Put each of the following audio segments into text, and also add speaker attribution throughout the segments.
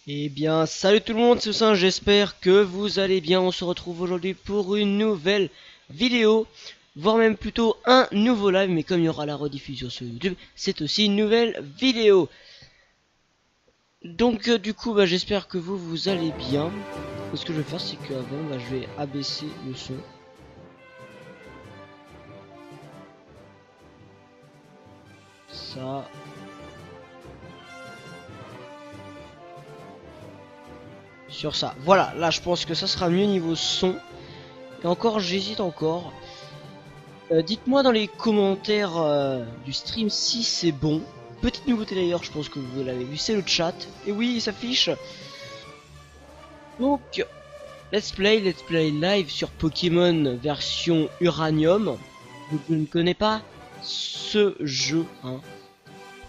Speaker 1: Eh bien, salut tout le monde, c'est Oussin, j'espère que vous allez bien. On se retrouve aujourd'hui pour une nouvelle vidéo, voire même plutôt un nouveau live, mais comme il y aura la rediffusion sur YouTube, c'est aussi une nouvelle vidéo. Donc du coup, j'espère que vous allez bien. Et ce que je vais faire, c'est qu'avant, je vais abaisser le son. Ça. Sur ça. Voilà, là je pense que ça sera mieux niveau son. Et encore, j'hésite encore. Dites-moi dans les commentaires du stream si c'est bon. Petite nouveauté d'ailleurs, je pense que vous l'avez vu, c'est le chat. Et oui, il s'affiche. Donc, let's play live sur Pokémon version Uranium. Donc, je ne connais pas ce jeu, hein.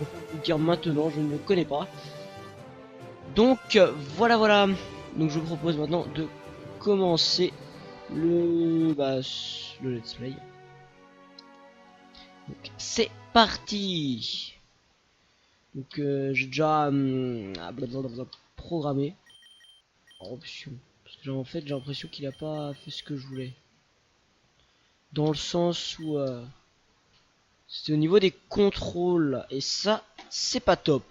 Speaker 1: Je préfère vous le dire maintenant, je ne le connais pas. Donc, voilà. Donc, je vous propose maintenant de commencer le let's play. C'est parti. Donc j'ai déjà programmé en option. Parce que en fait j'ai l'impression qu'il a pas fait ce que je voulais. Dans le sens où c'est au niveau des contrôles. Et ça, c'est pas top.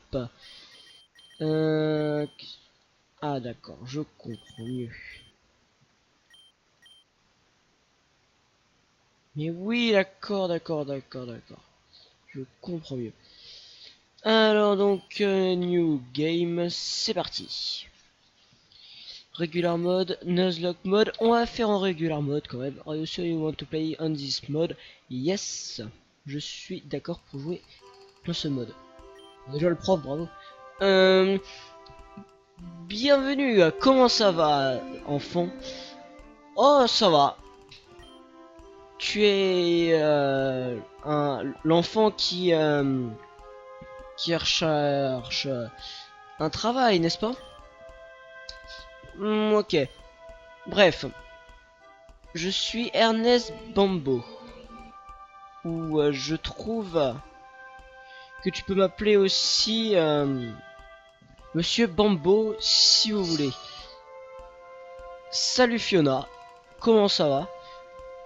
Speaker 1: Euh... Ah d'accord, je comprends mieux. Mais oui, d'accord. Je comprends mieux. Alors donc, new game, c'est parti. Regular mode, Nuzlocke mode, on va faire en regular mode quand même. Are you sure you want to play on this mode? Yes, je suis d'accord pour jouer dans ce mode. Déjà le prof, bravo. Euh, Bienvenue, comment ça va, enfant? Oh, ça va. Tu es l'enfant qui recherche un travail, n'est-ce pas? Ok. Bref, je suis Ernest Bambo. Ou je trouve que tu peux m'appeler aussi Monsieur Bambo si vous voulez. Salut Fiona, comment ça va?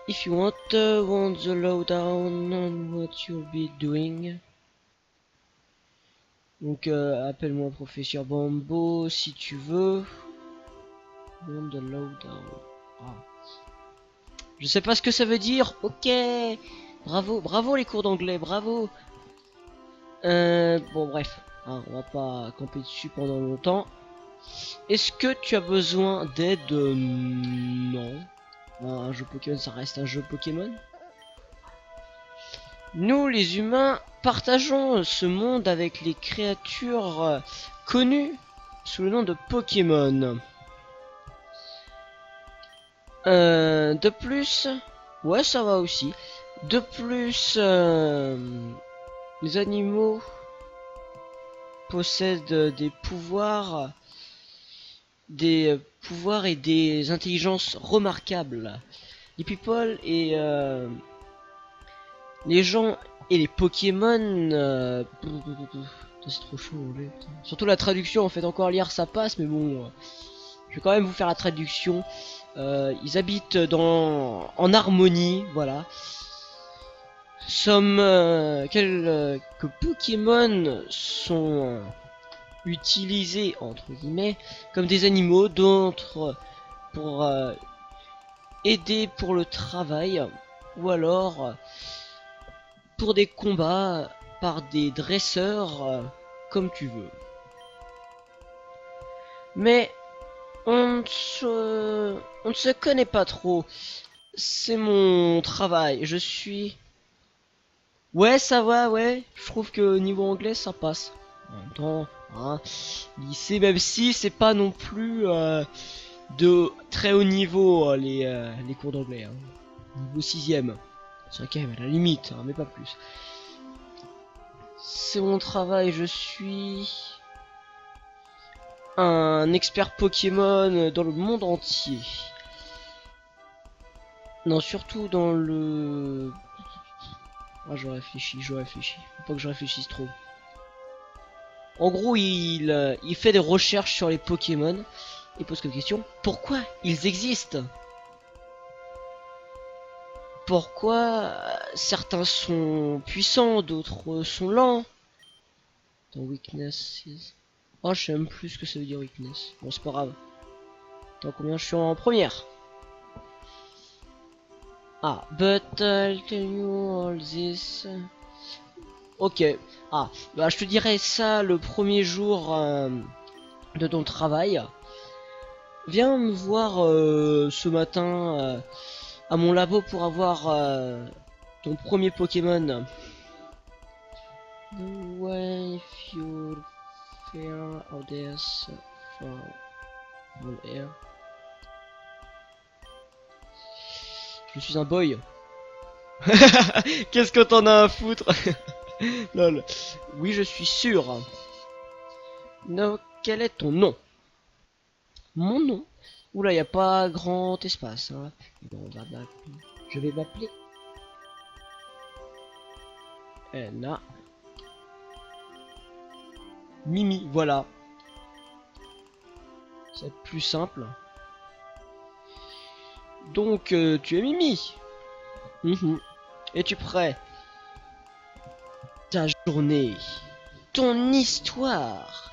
Speaker 1: If you want the lowdown on what you'll be doing. Donc appelle-moi professeur Bambo si tu veux. Want the lowdown. Ah. Je sais pas ce que ça veut dire. Ok. Bravo les cours d'anglais, bravo. Bon bref, hein, on va pas camper dessus pendant longtemps. Est-ce que tu as besoin d'aide? Non. Un jeu Pokémon, ça reste un jeu Pokémon. Nous, les humains, partageons ce monde avec les créatures connues sous le nom de Pokémon. De plus, ouais, ça va aussi. De plus, les animaux possèdent des pouvoirs et des intelligences remarquables. Les people et les gens et les Pokémon. C'est trop chaud, putain. Surtout la traduction, en fait, encore lire ça passe, mais bon, je vais quand même vous faire la traduction. Ils habitent en harmonie, voilà. Somme quelques Pokémon sont utilisés entre guillemets comme des animaux, d'autres pour aider pour le travail ou alors pour des combats par des dresseurs comme tu veux. Mais on ne se connaît pas trop. C'est mon travail. Je suis... Ouais, ça va, ouais. Je trouve que niveau anglais, ça passe. En même temps, hein, lycée, même si c'est pas non plus de très haut niveau les cours d'anglais. Hein. Niveau 6ème. C'est quand même à la limite, hein, mais pas plus. C'est mon travail, je suis un expert Pokémon dans le monde entier. Non, surtout dans le... Ah, je réfléchis. Faut pas que je réfléchisse trop. En gros, il fait des recherches sur les Pokémon. Il pose comme question, pourquoi ils existent? Pourquoi certains sont puissants, d'autres sont lents? Dans weakness. Oh, je sais même plus ce que ça veut dire weakness. Bon, c'est pas grave. Attends, combien je suis en première? Ah, but I'll tell you all this. Ok. Ah, bah je te dirai ça le premier jour de ton travail. Viens me voir ce matin à mon labo pour avoir ton premier Pokémon. The way if you fear of this from air. Je suis un boy. Qu'est-ce que t'en as à foutre? Lol. Oui, je suis sûr. No, quel est ton nom? Mon nom? Oula, y a pas grand espace. Hein. Bon, je vais m'appeler Anna. Mimi, voilà. C'est plus simple. Donc, tu es Mimi. Es-tu prêt? Ta journée, ton histoire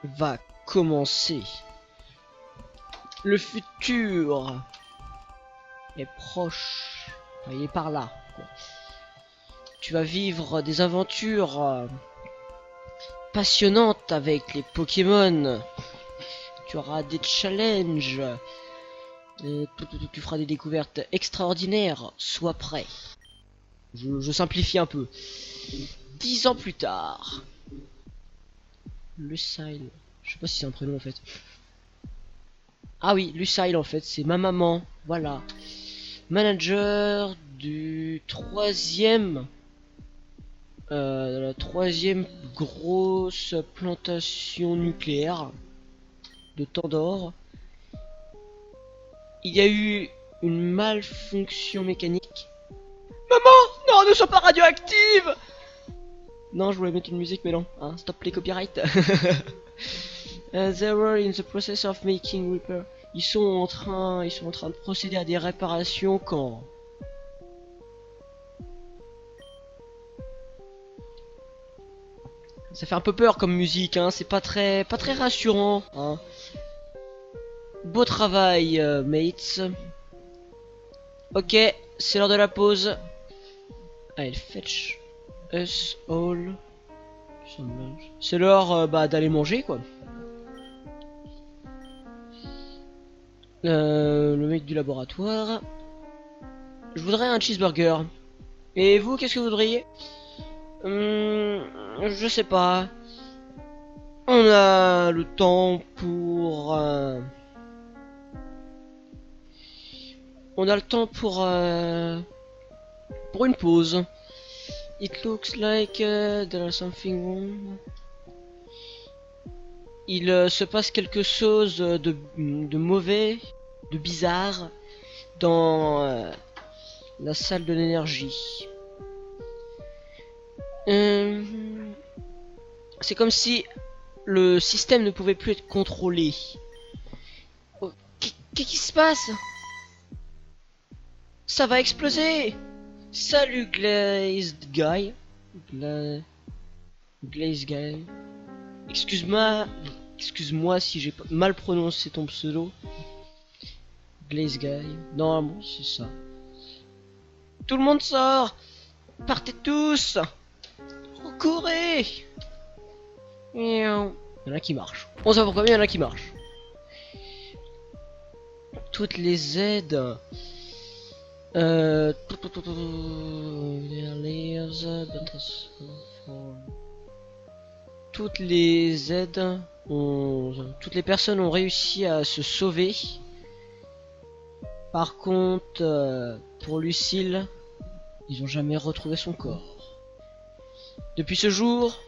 Speaker 1: va commencer. Le futur est proche. Enfin, il est par là. Quoi. Tu vas vivre des aventures passionnantes avec les Pokémon. Tu auras des challenges. Tu feras des découvertes extraordinaires. Sois prêt. Je simplifie un peu. 10 ans plus tard. Lucille. Je sais pas si c'est un prénom en fait. Ah oui, Lucille en fait, c'est ma maman. Voilà. Manager du troisième. La troisième grosse plantation nucléaire de Tandor. Il y a eu une malfonction mécanique. Maman, non, ne sois pas radioactive. Non, je voulais mettre une musique, mais non. Hein, stop les copyrights. They were in the process of making repair. Ils sont en train de procéder à des réparations quand. Ça fait un peu peur comme musique, hein. C'est pas très rassurant, hein. Beau travail, mates. Ok, c'est l'heure de la pause. I'll fetch us all. C'est l'heure d'aller manger quoi. Le mec du laboratoire. Je voudrais un cheeseburger. Et vous, qu'est-ce que vous voudriez? Je sais pas. On a le temps pour. On a le temps pour une pause. It looks like there's something wrong. Il se passe quelque chose de mauvais, de bizarre dans la salle de l'énergie. C'est comme si le système ne pouvait plus être contrôlé. Oh, qu'est-ce qui se passe? Ça va exploser! Salut Glazed Guy. Glazed Guy. Excuse-moi si j'ai mal prononcé ton pseudo. Glazed Guy. Normalement c'est ça. Tout le monde sort! Partez tous! Courez! Il y en a qui marchent. On sait pourquoi, mais il y en a qui marchent. Toutes les aides. Toutes les aides toutes les personnes ont réussi à se sauver. Par contre, pour Lucille, ils ont jamais retrouvé son corps. Depuis ce jour,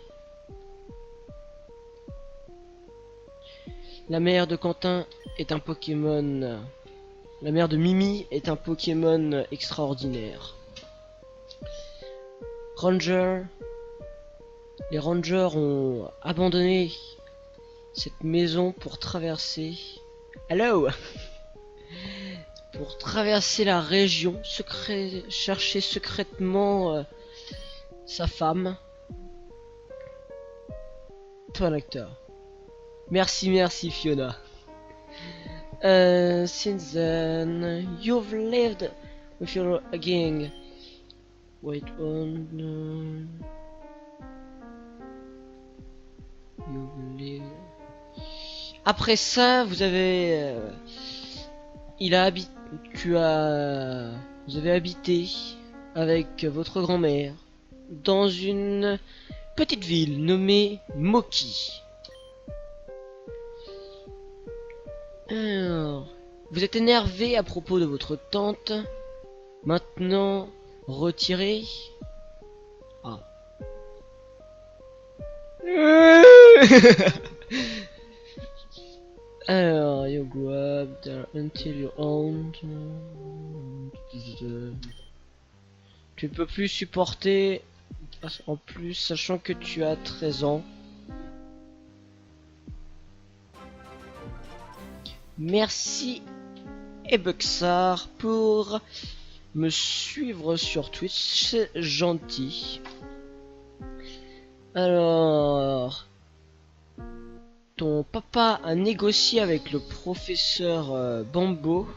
Speaker 1: la mère de Quentin est un Pokémon. La mère de Mimi est un Pokémon extraordinaire. Ranger Les rangers ont abandonné cette maison pour traverser... Hello. Pour traverser la région, chercher secrètement sa femme. Toi l'acteur. Merci, merci Fiona. Since then, you've lived with your gang. Wait on. You've lived. Après ça, vous avez. Vous avez habité avec votre grand-mère dans une petite ville nommée Moki. Alors, vous êtes énervé à propos de votre tante. Maintenant, retirez. Ah. Alors, you go up there until you own. Tu ne peux plus supporter. En plus, sachant que tu as 13 ans. Merci Ebuxar pour me suivre sur Twitch, c'est gentil. Alors, ton papa a négocié avec le professeur Bambo,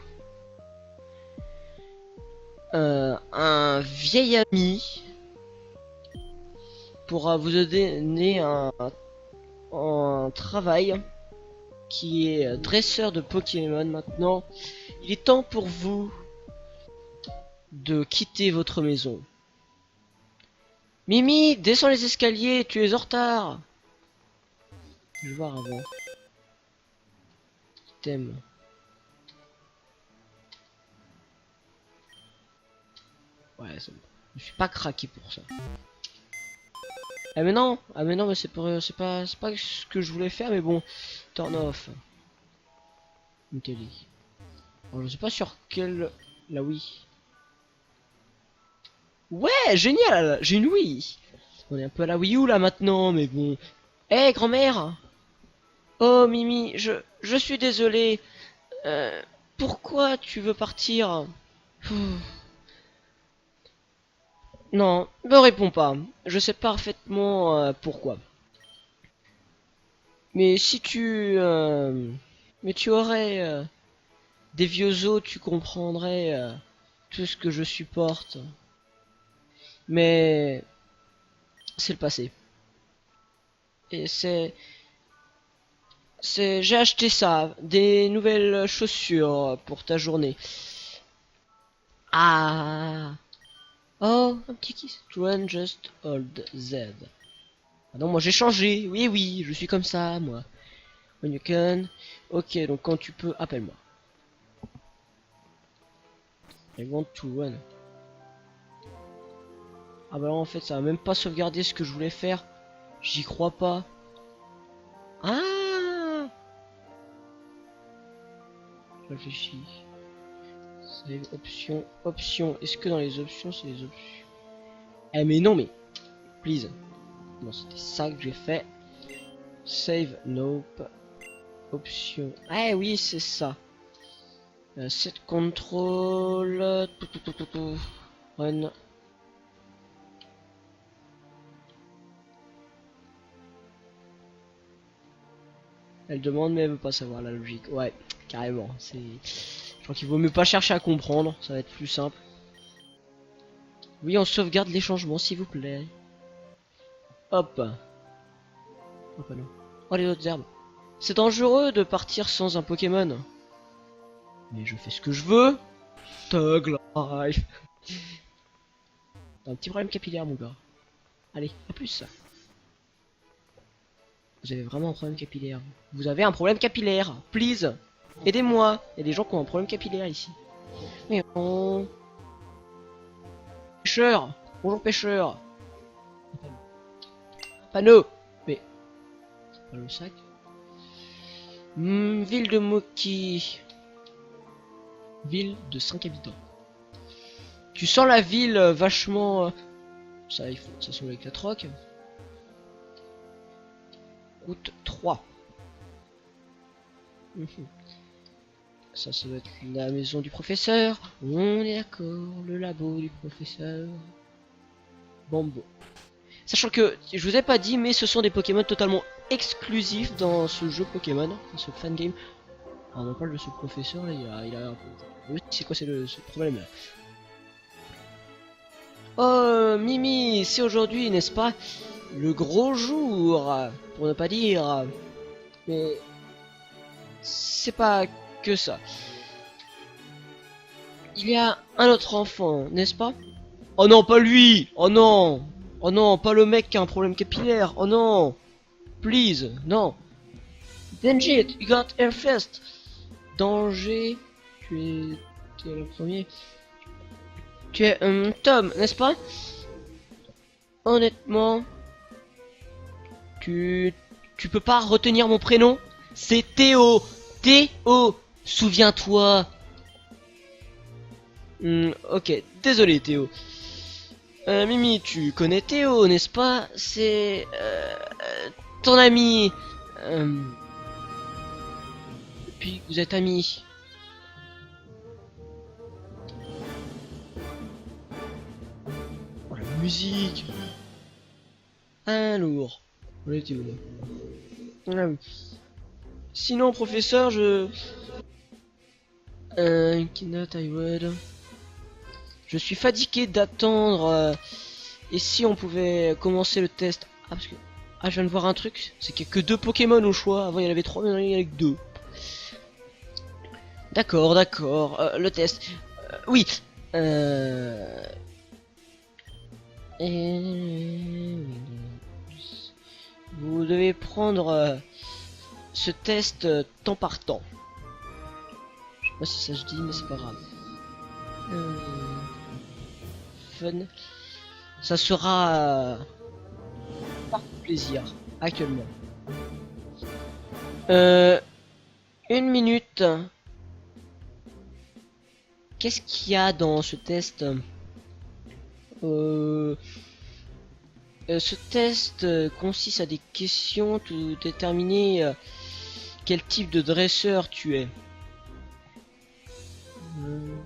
Speaker 1: un vieil ami, pourra vous donner un travail qui est dresseur de Pokémon. Maintenant, il est temps pour vous de quitter votre maison. Mimi, descends les escaliers, tu es en retard. Je vais voir avant. Thème. Ouais, c'est bon. Je suis pas craqué pour ça. Ah mais non, mais c'est pas ce que je voulais faire, mais bon, turn off. Une télé. Alors, je sais pas sur quelle. La Wii. Ouais, génial, j'ai une Wii. On est un peu à la Wii U là maintenant, mais bon. Eh, grand-mère. Oh Mimi, je suis désolé. Pourquoi tu veux partir? Non, me réponds pas. Je sais parfaitement pourquoi. Mais si mais tu aurais des vieux os, tu comprendrais tout ce que je supporte. Mais c'est le passé. Et j'ai acheté ça, des nouvelles chaussures pour ta journée. Ah. Oh, un petit kiss. Run just old Z. Ah non, moi j'ai changé. Oui, oui, je suis comme ça, moi. When you can. Ok, donc quand tu peux, appelle-moi. I want to run. Ah bah là, en fait, ça va même pas sauvegarder ce que je voulais faire. J'y crois pas. Ah. Je réfléchis. Save option, option. Est-ce que dans les options, c'est les options? Eh mais non, mais please. Non, c'était ça que j'ai fait. Save, nope. Option. Ah oui, c'est ça. Set control. Run. Elle demande mais elle veut pas savoir la logique. Ouais, carrément. Je crois qu'il vaut mieux pas chercher à comprendre. Ça va être plus simple. Oui, on sauvegarde les changements s'il vous plaît. Hop. Hop non. Oh les autres herbes. C'est dangereux de partir sans un Pokémon. Mais je fais ce que je veux. Tug life. T'as un petit problème capillaire mon gars. Allez, à plus. Vous avez vraiment un problème capillaire. Vous avez un problème capillaire. Please. Aidez-moi. Il y a des gens qui ont un problème capillaire ici. Mais on... Pêcheur. Bonjour pêcheur. Panneau. Mais... Pas le sac. Ville de Moki. Ville de 5 habitants. Tu sens la ville vachement... Ça, il faut... Ça sent avec la troc. route 3. Ça doit être la maison du professeur. On est d'accord, le labo du professeur. Bombo. Sachant que, je vous ai pas dit, mais ce sont des Pokémon totalement exclusifs dans ce jeu Pokémon, dans ce fan game. Alors, on parle de ce professeur là, il a un peu... C'est quoi ce problème là? Oh Mimi, c'est aujourd'hui, n'est-ce pas? Le gros jour, pour ne pas dire. Mais c'est pas que ça. Il y a un autre enfant, n'est-ce pas? Oh non, pas lui! Oh non! Oh non, pas le mec qui a un problème capillaire! Oh non! Please, non! Danger, you got air fast! Danger, tu es le premier. Tu es un Tom, n'est-ce pas? Honnêtement, tu peux pas retenir mon prénom? C'est Théo! Théo! Souviens-toi! Ok, désolé Théo. Mimi, tu connais Théo, n'est-ce pas? C'est ton ami. Puis vous êtes amis. Oh la musique. Un lourd. On était où là? Ah oui. Sinon, professeur, cannot I would. Je suis fatigué d'attendre. Et si on pouvait commencer le test? Ah, parce que. Ah, je viens de voir un truc. C'est qu'il n'y a que 2 Pokémon au choix. Avant, il y en avait 3, maintenant, il y en a que 2. D'accord, d'accord. Le test. Oui. Et... Vous devez prendre ce test temps par temps. Je sais pas si ça se dit, mais c'est pas grave. Fun. Ça sera par plaisir, actuellement. 1 minute. Qu'est-ce qu'il y a dans ce test? Ce test consiste à des questions pour déterminer quel type de dresseur tu es.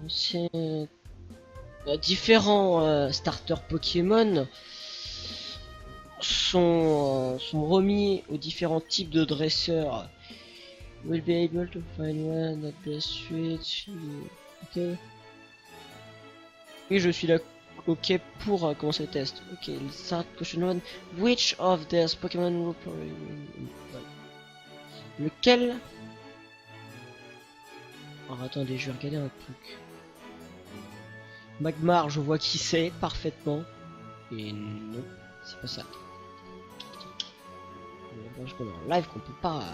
Speaker 1: C'est différents starters Pokémon sont remis aux différents types de dresseurs. Will be able to find one at the switch. Ok. Oui, je suis là. Ok pour commencer le test. Ok, start question 1. Which of these Pokémon will probably... Lequel? Alors attendez, je vais regarder un truc. Magmar, je vois qui c'est parfaitement. Et non, c'est pas ça. Je connais en live qu'on peut pas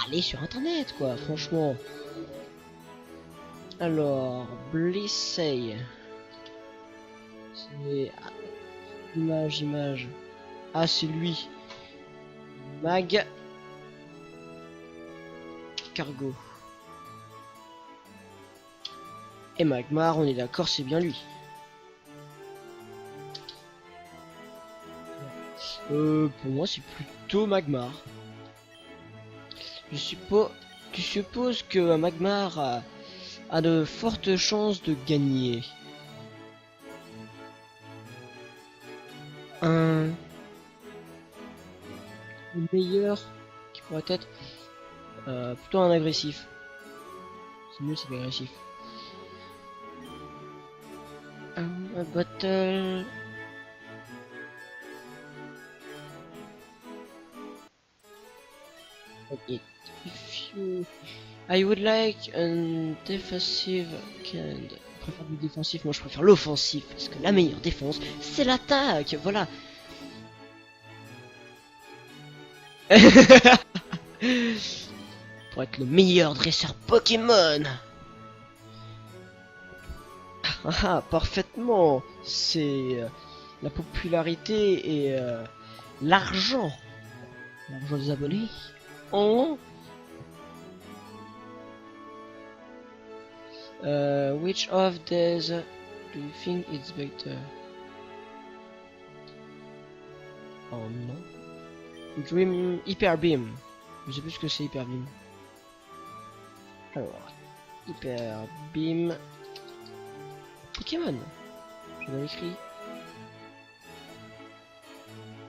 Speaker 1: aller sur internet quoi, franchement. Alors, Blissey. C'est... Image. Ah, c'est lui. Mag. Cargo. Et Magmar, on est d'accord, c'est bien lui. Pour moi, c'est plutôt Magmar. Tu supposes que Magmar a de fortes chances de gagner. Le meilleur qui pourrait être plutôt un agressif. C'est mieux, c'est agressif. Un battle. Okay. If you... I would like a defensive kind. Je préfère le défensif, moi je préfère l'offensif, parce que la meilleure défense, c'est l'attaque, voilà. Pour être le meilleur dresseur Pokémon. Ah, parfaitement. C'est la popularité et l'argent. L'argent des abonnés. Oh. Which of these do you think is better? Oh non. Dream Hyper Beam. Je sais plus ce que c'est Hyper Beam. Alors, Hyper Beam. Pokémon. Je l'avais écrit.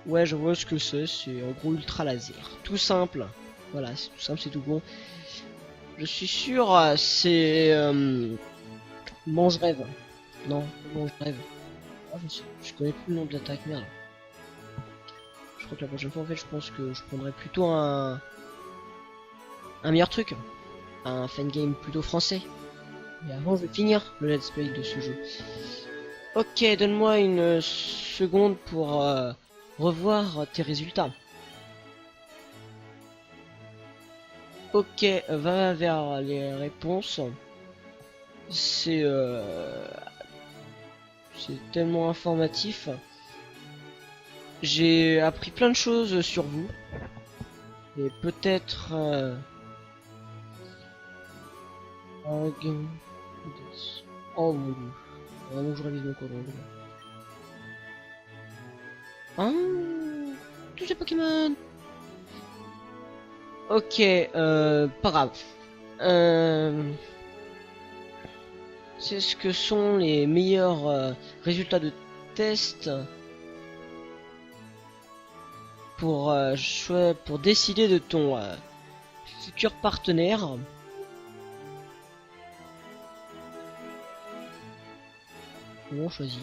Speaker 1: Ouais, je vois ce que c'est. C'est en gros ultra laser. Tout simple. Voilà, c'est tout simple, c'est tout bon. Je suis sûr, c'est mange-rêve. Non, mange-rêve. Ah, je connais plus le nom de l'attaque, merde. Je crois que la prochaine fois, en fait, je pense que je prendrais plutôt un meilleur truc. Un fan game plutôt français. Mais avant, je vais finir le let's play de ce jeu. Ok, donne-moi une seconde pour revoir tes résultats. Ok, va vers les réponses. C'est tellement informatif. J'ai appris plein de choses sur vous. Et peut-être... Oh mon dieu. Vraiment je révise mon code en tous ces Pokémon. Ok, pas grave. C'est ce que sont les meilleurs résultats de test pour décider de ton futur partenaire. On choisit.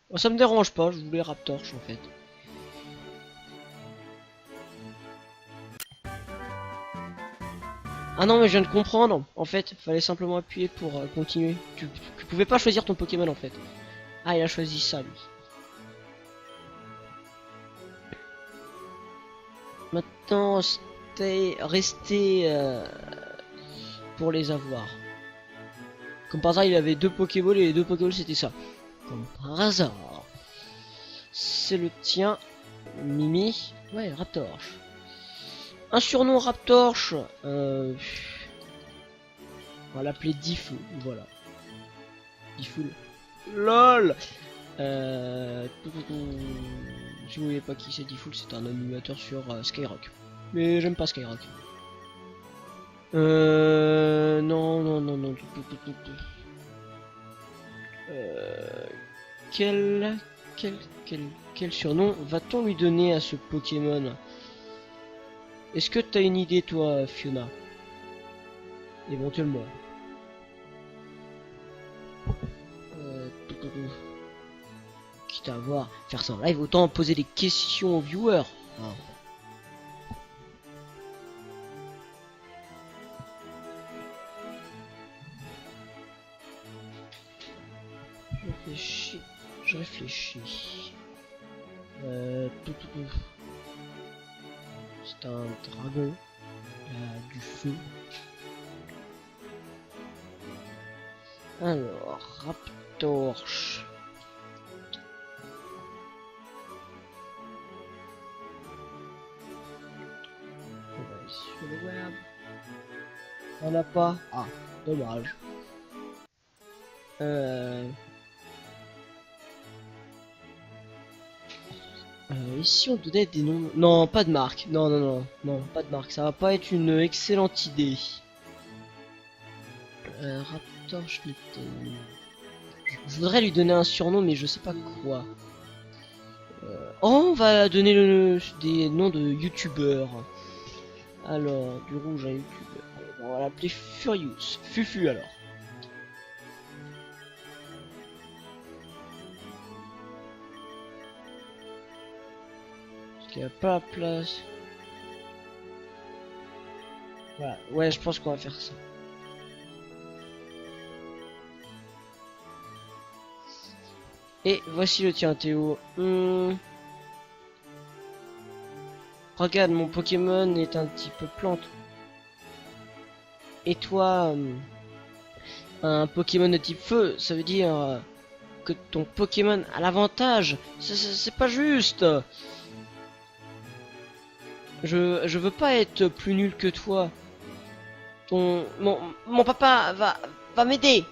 Speaker 1: Bon, ça me dérange pas, je voulais Raptorch en fait. Ah non mais je viens de comprendre, en fait, fallait simplement appuyer pour continuer. Tu pouvais pas choisir ton Pokémon en fait. Ah il a choisi ça lui. Maintenant, restez pour les avoir. Comme par hasard, il avait 2 Pokéballs et les 2 Pokéballs c'était ça. Comme par hasard. C'est le tien, Mimi. Ouais, Raptorch. Un surnom Raptorch. On va l'appeler Diffoul. Voilà. Diffoul. LOL. Si vous voyez pas qui c'est Diffoul, c'est un animateur sur Skyrock. Mais j'aime pas Skyrock. Non. Quel surnom va-t-on lui donner à ce Pokémon? Est-ce que t'as une idée toi, Fiona? Éventuellement. Quitte à voir, faire ça en live, autant poser des questions aux viewers. Ah. Je réfléchis. C'est un dragon. Il a du feu. Alors, Raptorch. On va aller sur le web. On n'a pas. Ah, dommage. Ici on donnait des noms. Non, pas de marque. Non, pas de marque. Ça va pas être une excellente idée. Raptorch, je voudrais lui donner un surnom, mais je sais pas quoi. Oh, on va donner des noms de youtubeurs. Alors, du rouge à youtubeur. On va l'appeler Furious. Fufu alors. Parce qu'il n'y a pas la place. Voilà. Ouais, je pense qu'on va faire ça. Et voici le tien, Théo. Regarde, mon Pokémon est un petit peu plante. Et toi, un Pokémon de type feu, ça veut dire que ton Pokémon a l'avantage. C'est pas juste. Je veux pas être plus nul que toi. Mon papa va m'aider.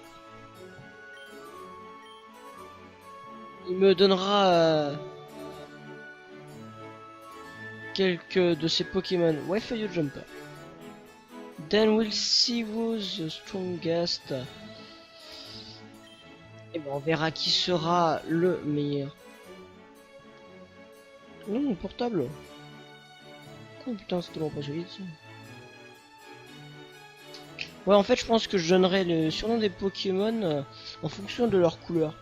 Speaker 1: Il me donnera quelques de ces Pokémon. Why for you jumper? Then we'll see who's the strongest. Et ben on verra qui sera le meilleur. Non, mon portable. Oh putain, c'est tellement pas solide ça. Ouais, en fait, je pense que je donnerai le surnom des Pokémon en fonction de leur couleur.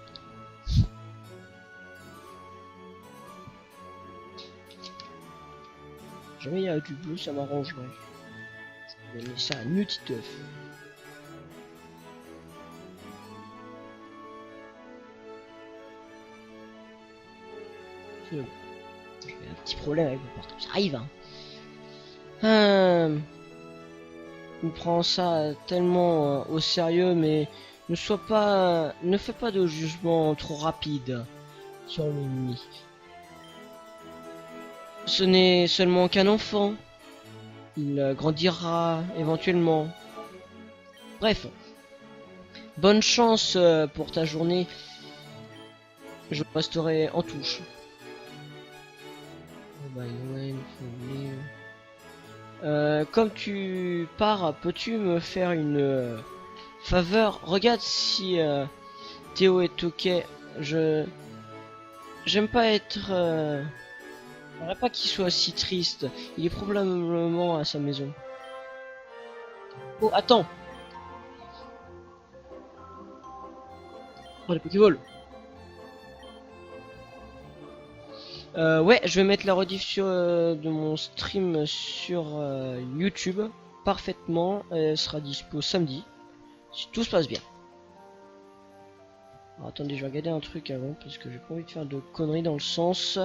Speaker 1: Jamais il y a du bleu, ça m'arrangerait. Je vais donner ça à Nutiteuf. J'ai un petit problème avec mon portable, ça arrive hein. On prend ça tellement au sérieux, mais ne fais pas de jugement trop rapide sur l'ennemi. Ce n'est seulement qu'un enfant. Il grandira éventuellement. Bref, bonne chance pour ta journée. Je resterai en touche. Comme tu pars, peux-tu me faire une faveur? Regarde si Théo est ok. J'aime pas être. J'aimerais pas qu'il soit si triste. Il est probablement à sa maison. Oh, attends. Oh, les Pokéballs. Ouais, je vais mettre la rediff de mon stream sur YouTube parfaitement. Elle sera dispo samedi, si tout se passe bien. Alors, attendez, je vais regarder un truc avant parce que j'ai pas envie de faire de conneries dans le sens.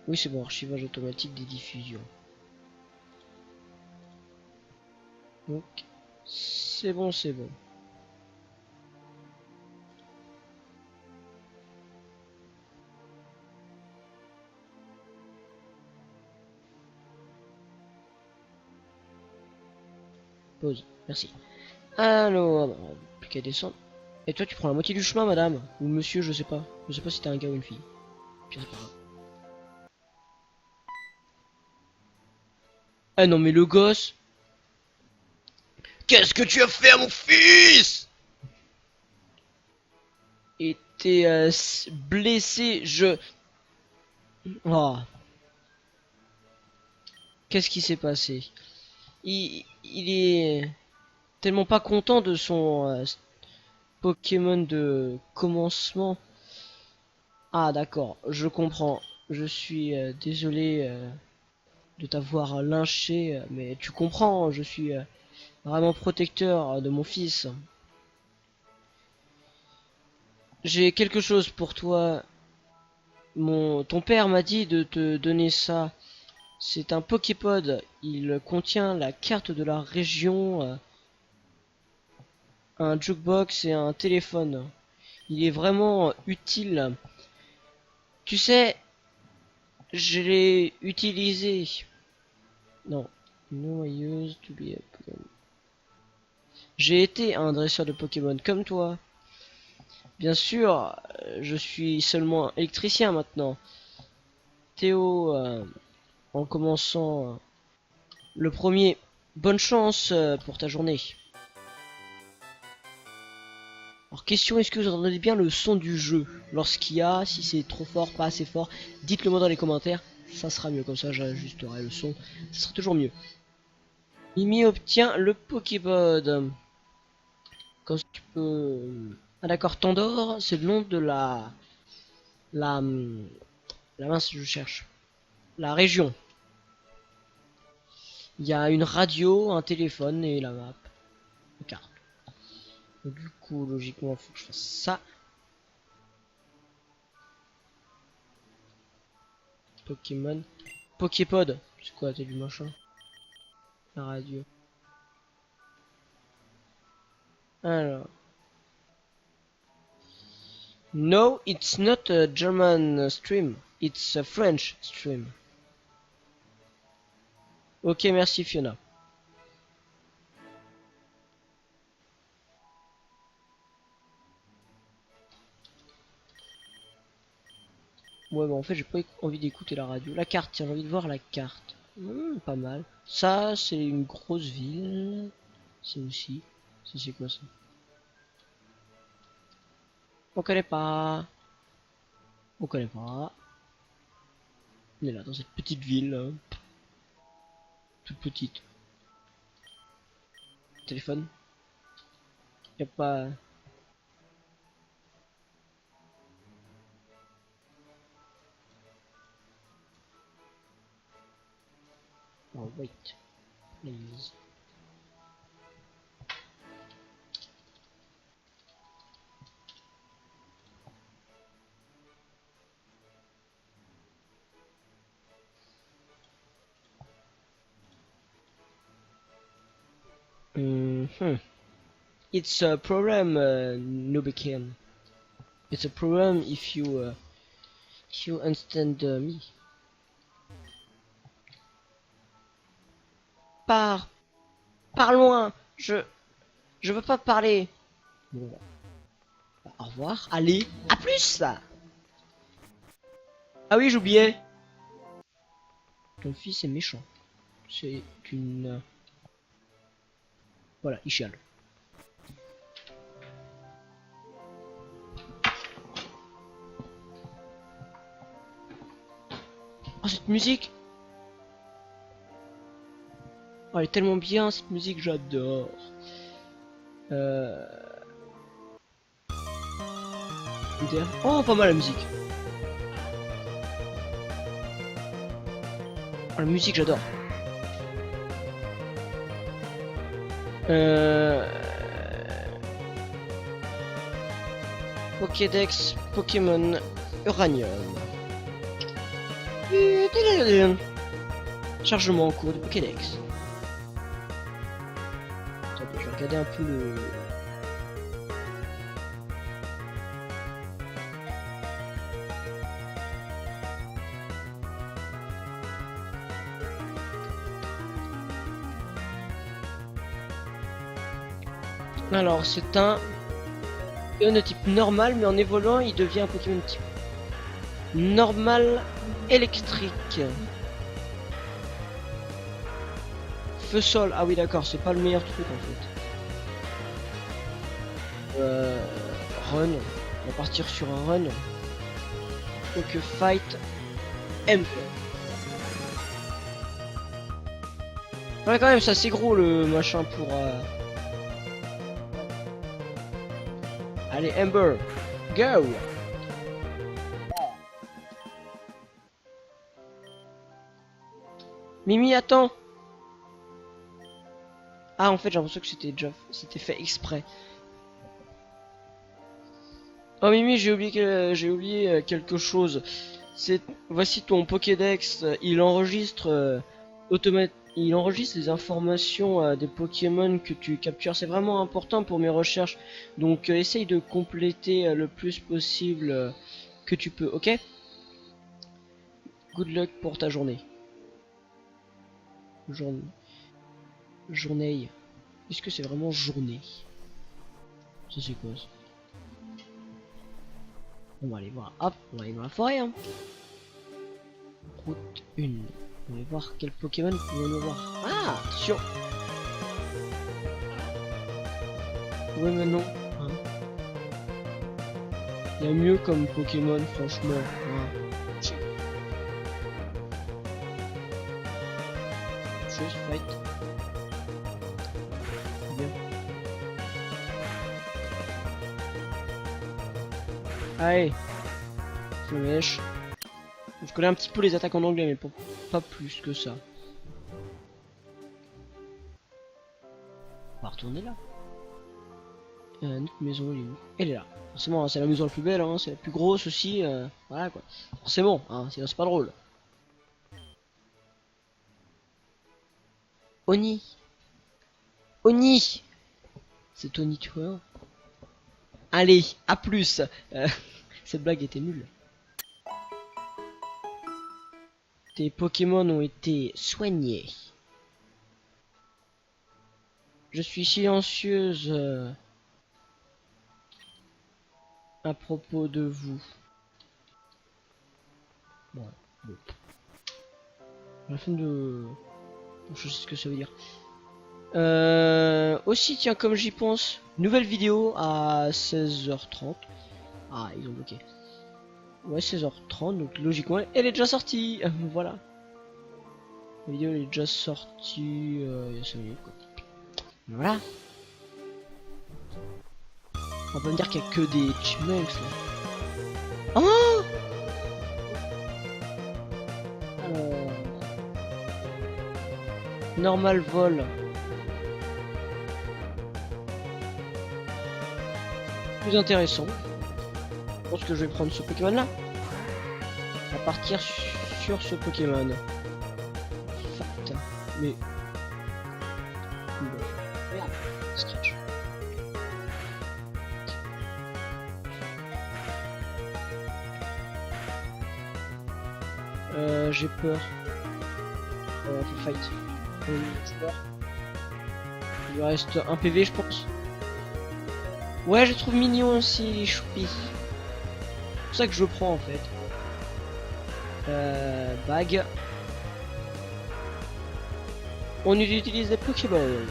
Speaker 1: Oui, c'est bon, archivage automatique des diffusions. Donc, c'est bon, c'est bon. Pause, merci. Alors, plus qu'à descendre. Et toi, tu prends la moitié du chemin, madame. Ou monsieur, je sais pas. Je sais pas si t'es un gars ou une fille. Puis c'est pas grave. Ah non, mais le gosse. Qu'est-ce que tu as fait à mon fils? Et t'es blessé, Oh. Qu'est-ce qui s'est passé? Il est tellement pas content de son Pokémon de commencement. Ah d'accord, je comprends. Je suis désolé de t'avoir lynché, mais tu comprends, je suis vraiment protecteur de mon fils. J'ai quelque chose pour toi. Ton père m'a dit de te donner ça. C'est un Poképod. Il contient la carte de la région, un jukebox et un téléphone. Il est vraiment utile. Tu sais, je l'ai utilisé. Non. No, I used to be a Pokémon. J'ai été un dresseur de Pokémon comme toi. Bien sûr, je suis seulement électricien maintenant. Théo, en commençant le premier, bonne chance pour ta journée. Alors question, est-ce que vous entendez bien le son du jeu? Lorsqu'il y a, si c'est trop fort, pas assez fort, dites-le moi dans les commentaires, ça sera mieux, comme ça j'ajusterai le son, ça sera toujours mieux. Mimi obtient le Pokéball. Comme ça tu peux... Ah d'accord, Tandor, c'est le nom de La... La mince, je cherche. La région. Il y a une radio, un téléphone et la map. Une carte. Donc, du coup, logiquement, il faut que je fasse ça. Pokémon. Poképod. C'est quoi, t'es du machin? La radio. Alors. No, it's not a German stream. It's a French stream. Ok, merci Fiona. Ouais, bah en fait, j'ai pas envie d'écouter la radio. La carte, tiens, j'ai envie de voir la carte. Pas mal. Ça, c'est une grosse ville. C'est aussi. Ça, c'est quoi ça? On connaît pas. On connaît pas. On est là, dans cette petite ville. Toute petite. Téléphone. Y a pas. Oh, wait. Please. It's a problem, Nubican. It's a problem if you understand me. Pars loin. Je veux pas parler. Bon, bah, au revoir. Allez, à plus. Ah oui, j'oubliais. Ton fils est méchant. C'est une. Voilà, il chiale. Oh, cette musique. Oh, elle est tellement bien, cette musique, j'adore. Oh, pas mal la musique. Oh, la musique, j'adore. Pokédex Pokémon Uranium. Chargement en cours de Pokédex. Attends, je vais regarder un peu le. Alors, c'est un Pokémon de type normal, mais en évoluant, il devient un Pokémon de type normal électrique. Feu sol, ah oui d'accord, c'est pas le meilleur truc en fait. Run, on va partir sur un run. Donc fight M. Ouais quand même, c'est assez gros le machin pour... Allez Ember, go. Mimi, attends. Ah en fait j'ai l'impression que c'était fait exprès. Oh Mimi, j'ai oublié quelque chose. Voici ton Pokédex. Il enregistre les informations des Pokémon que tu captures. C'est vraiment important pour mes recherches. Donc essaye de compléter le plus possible que tu peux. Ok? Good luck pour ta journée. Journée. Est-ce que c'est vraiment journée? Ça c'est quoi ça? On va aller voir. Hop, on va aller dans la forêt. Hein. Route 1. On va voir quel Pokémon pouvons-nous voir. Ah, attention. Ouais, mais non. Hein. Il y a mieux comme Pokémon, franchement. Hein. Chose fight. Bien. Allez. Flèche. Je connais un petit peu les attaques en anglais, mais pas plus que ça. On va retourner là. Notre maison, elle est où? Elle est là. Forcément, hein, c'est la maison la plus belle, hein, c'est la plus grosse aussi. Voilà quoi. Forcément, hein, sinon c'est pas drôle. Oni. Oni. C'est Tony, tu vois. Allez, à plus. Cette blague était nulle. Tes Pokémon ont été soignés. Je suis silencieuse à propos de vous. Bon. La fin de... Je sais ce que ça veut dire. Aussi, tiens, comme j'y pense, nouvelle vidéo à 16h30. Ah, ils ont bloqué. Ouais, 16h30, donc logiquement, elle est déjà sortie. Voilà. La vidéo elle est déjà sortie il y a 5 minutes, quoi. Voilà. On va me dire qu'il y a que des chipmunks là. Oh, normal vol. Plus intéressant. Je pense que je vais prendre ce Pokémon là. À partir sur ce Pokémon. Fact. Mais. Bon. Merde. Scratch. J'ai peur. Faut fight. Il lui reste un PV, je pense. Ouais, je trouve mignon aussi les choupis. C'est pour ça que je le prends en fait. Bag. On utilise des Pokéballs.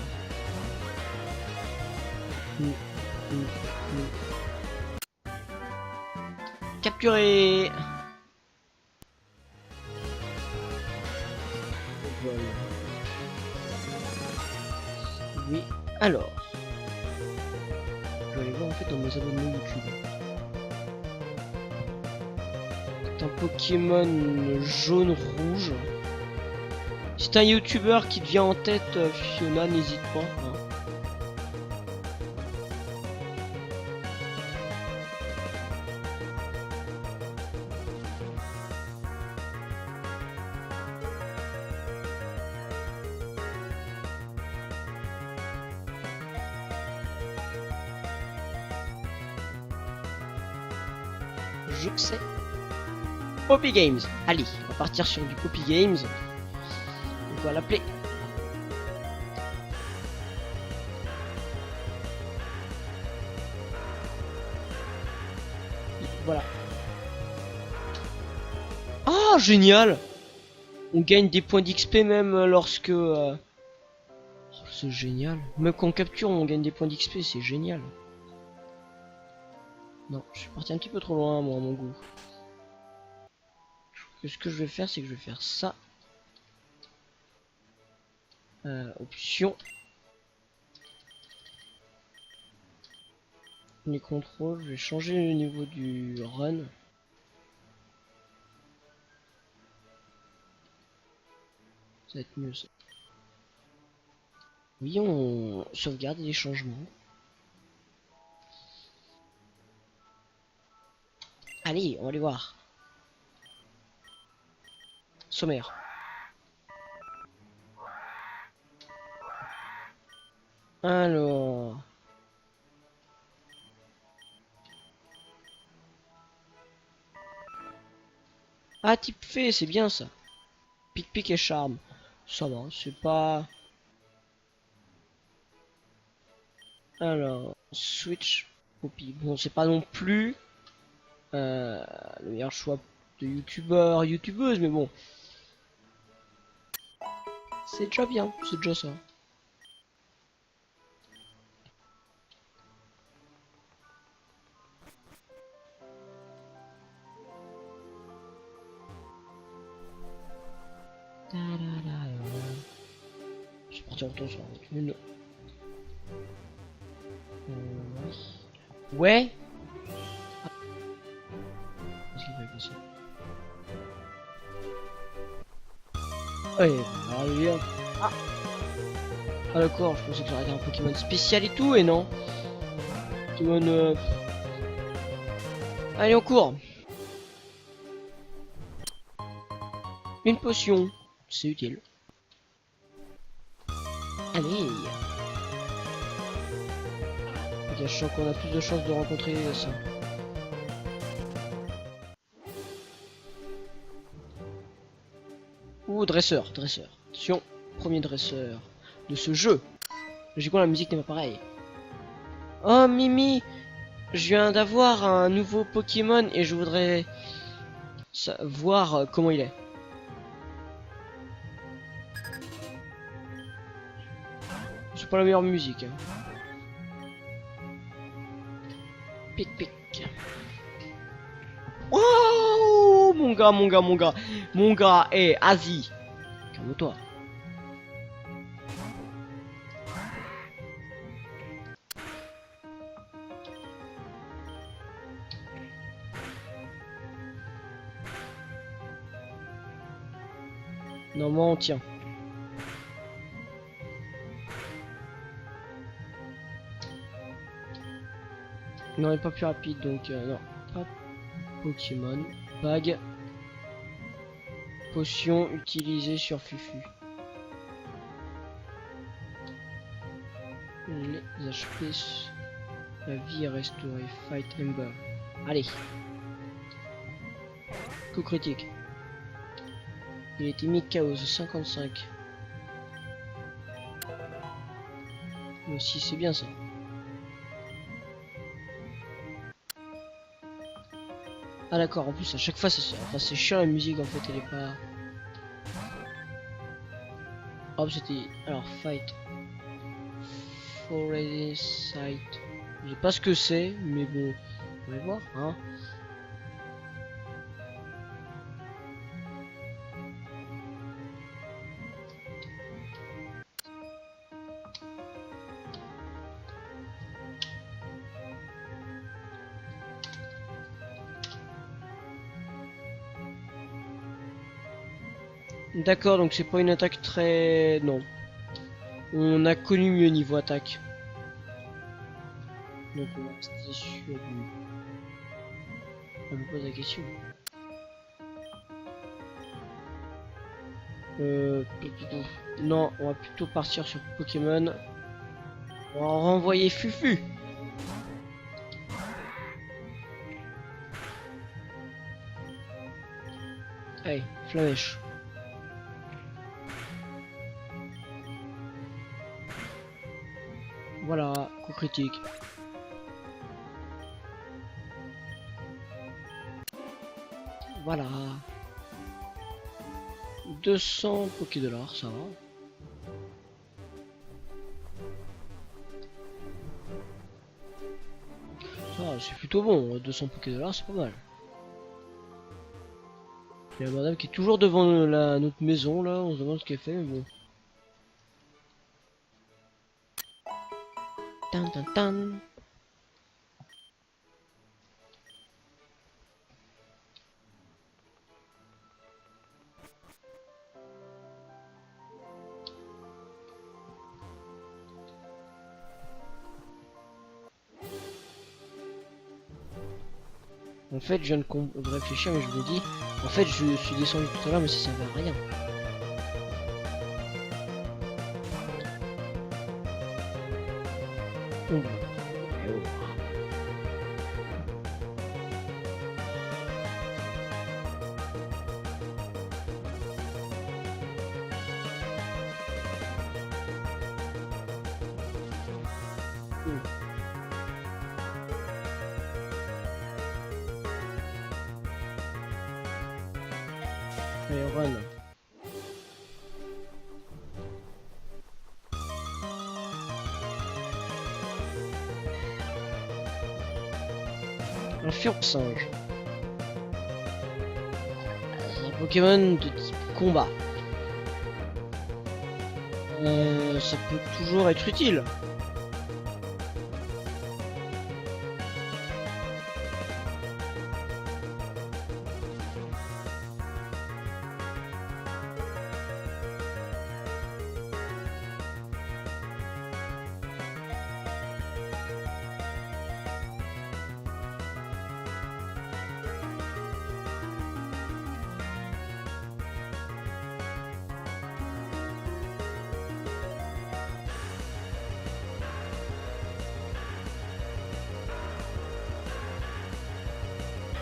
Speaker 1: Capturé. Voilà. Oui, alors. Je vais aller voir en fait dans mes abonnements YouTube. C'est un Pokémon jaune-rouge. C'est un YouTuber qui te vient en tête, Fiona, n'hésite pas. Hein. Je sais. Poppy Games. Allez, on va partir sur du Poppy Games. On va l'appeler. Voilà. Ah, génial! On gagne des points d'XP même lorsque... Oh, c'est génial. Même quand on capture, on gagne des points d'XP, c'est génial. Non, je suis parti un petit peu trop loin, moi, à mon goût. Ce que je vais faire, c'est que je vais faire ça. Option. Les contrôles, je vais changer le niveau du run. Ça va être mieux ça. Oui, on sauvegarde les changements. Allez, on va aller voir. Sommaire. Alors... Ah, type fée, c'est bien ça. Pic-pic et charme. Ça va, c'est pas... Alors, switch, Poppy. Bon, c'est pas non plus le meilleur choix de youtubeur, youtubeuse, mais bon. C'est déjà bien, c'est déjà ça. Je vais partir en temps sur une... Ouais. Qu'est-ce qu'il fait passer? Ouais, alors lui, hop. Ah. Ah d'accord, je pensais que j'aurais un Pokémon spécial et tout, et non. Pokémon... Allez, on court. Une potion, c'est utile. Allez. Ok, je sens qu'on a plus de chances de rencontrer ça. Ouh, dresseur, dresseur. Attention, premier dresseur de ce jeu. Logiquement, la musique n'est pas pareille. Oh, Mimi, je viens d'avoir un nouveau Pokémon et je voudrais voir comment il est. C'est pas la meilleure musique. Hein. Pic pic. Oh mon gars, mon gars, mon gars. Mon gars, hé, Asie. Calme-toi. Normalement on tient. Non, il n'est pas plus rapide donc non. Hop. Pokémon. Bague. Potion utilisée sur Fufu. Les HP. La vie est restaurée. Fight Ember. Allez. Coup critique. Il était mis KO 55. Mais aussi c'est bien ça. Ah d'accord, en plus à chaque fois c'est chiant la musique en fait, elle est pas... Hop, c'était... Alors fight. Forest Sight. Je sais pas ce que c'est, mais bon, on va voir hein. D'accord, donc c'est pas une attaque très... Non. On a connu mieux niveau attaque. Donc on va rester sur du... On me pose la question. Non, on va plutôt partir sur Pokémon. On va renvoyer Fufu. Allez, Flamèche. Voilà, coup critique. Voilà. 200 Poké-Dollars, ça va. Ça, c'est plutôt bon, 200 Poké-Dollars, c'est pas mal. Il y a madame qui est toujours devant notre maison, là, on se demande ce qu'elle fait, mais bon. Tan tan tan. En fait, je viens de réfléchir, mais je me dis, en fait, je suis descendu tout à l'heure, mais ça servait à rien. Bon, bah. Allez, run. Un Fursinge. Un Pokémon de type combat. Ça peut toujours être utile.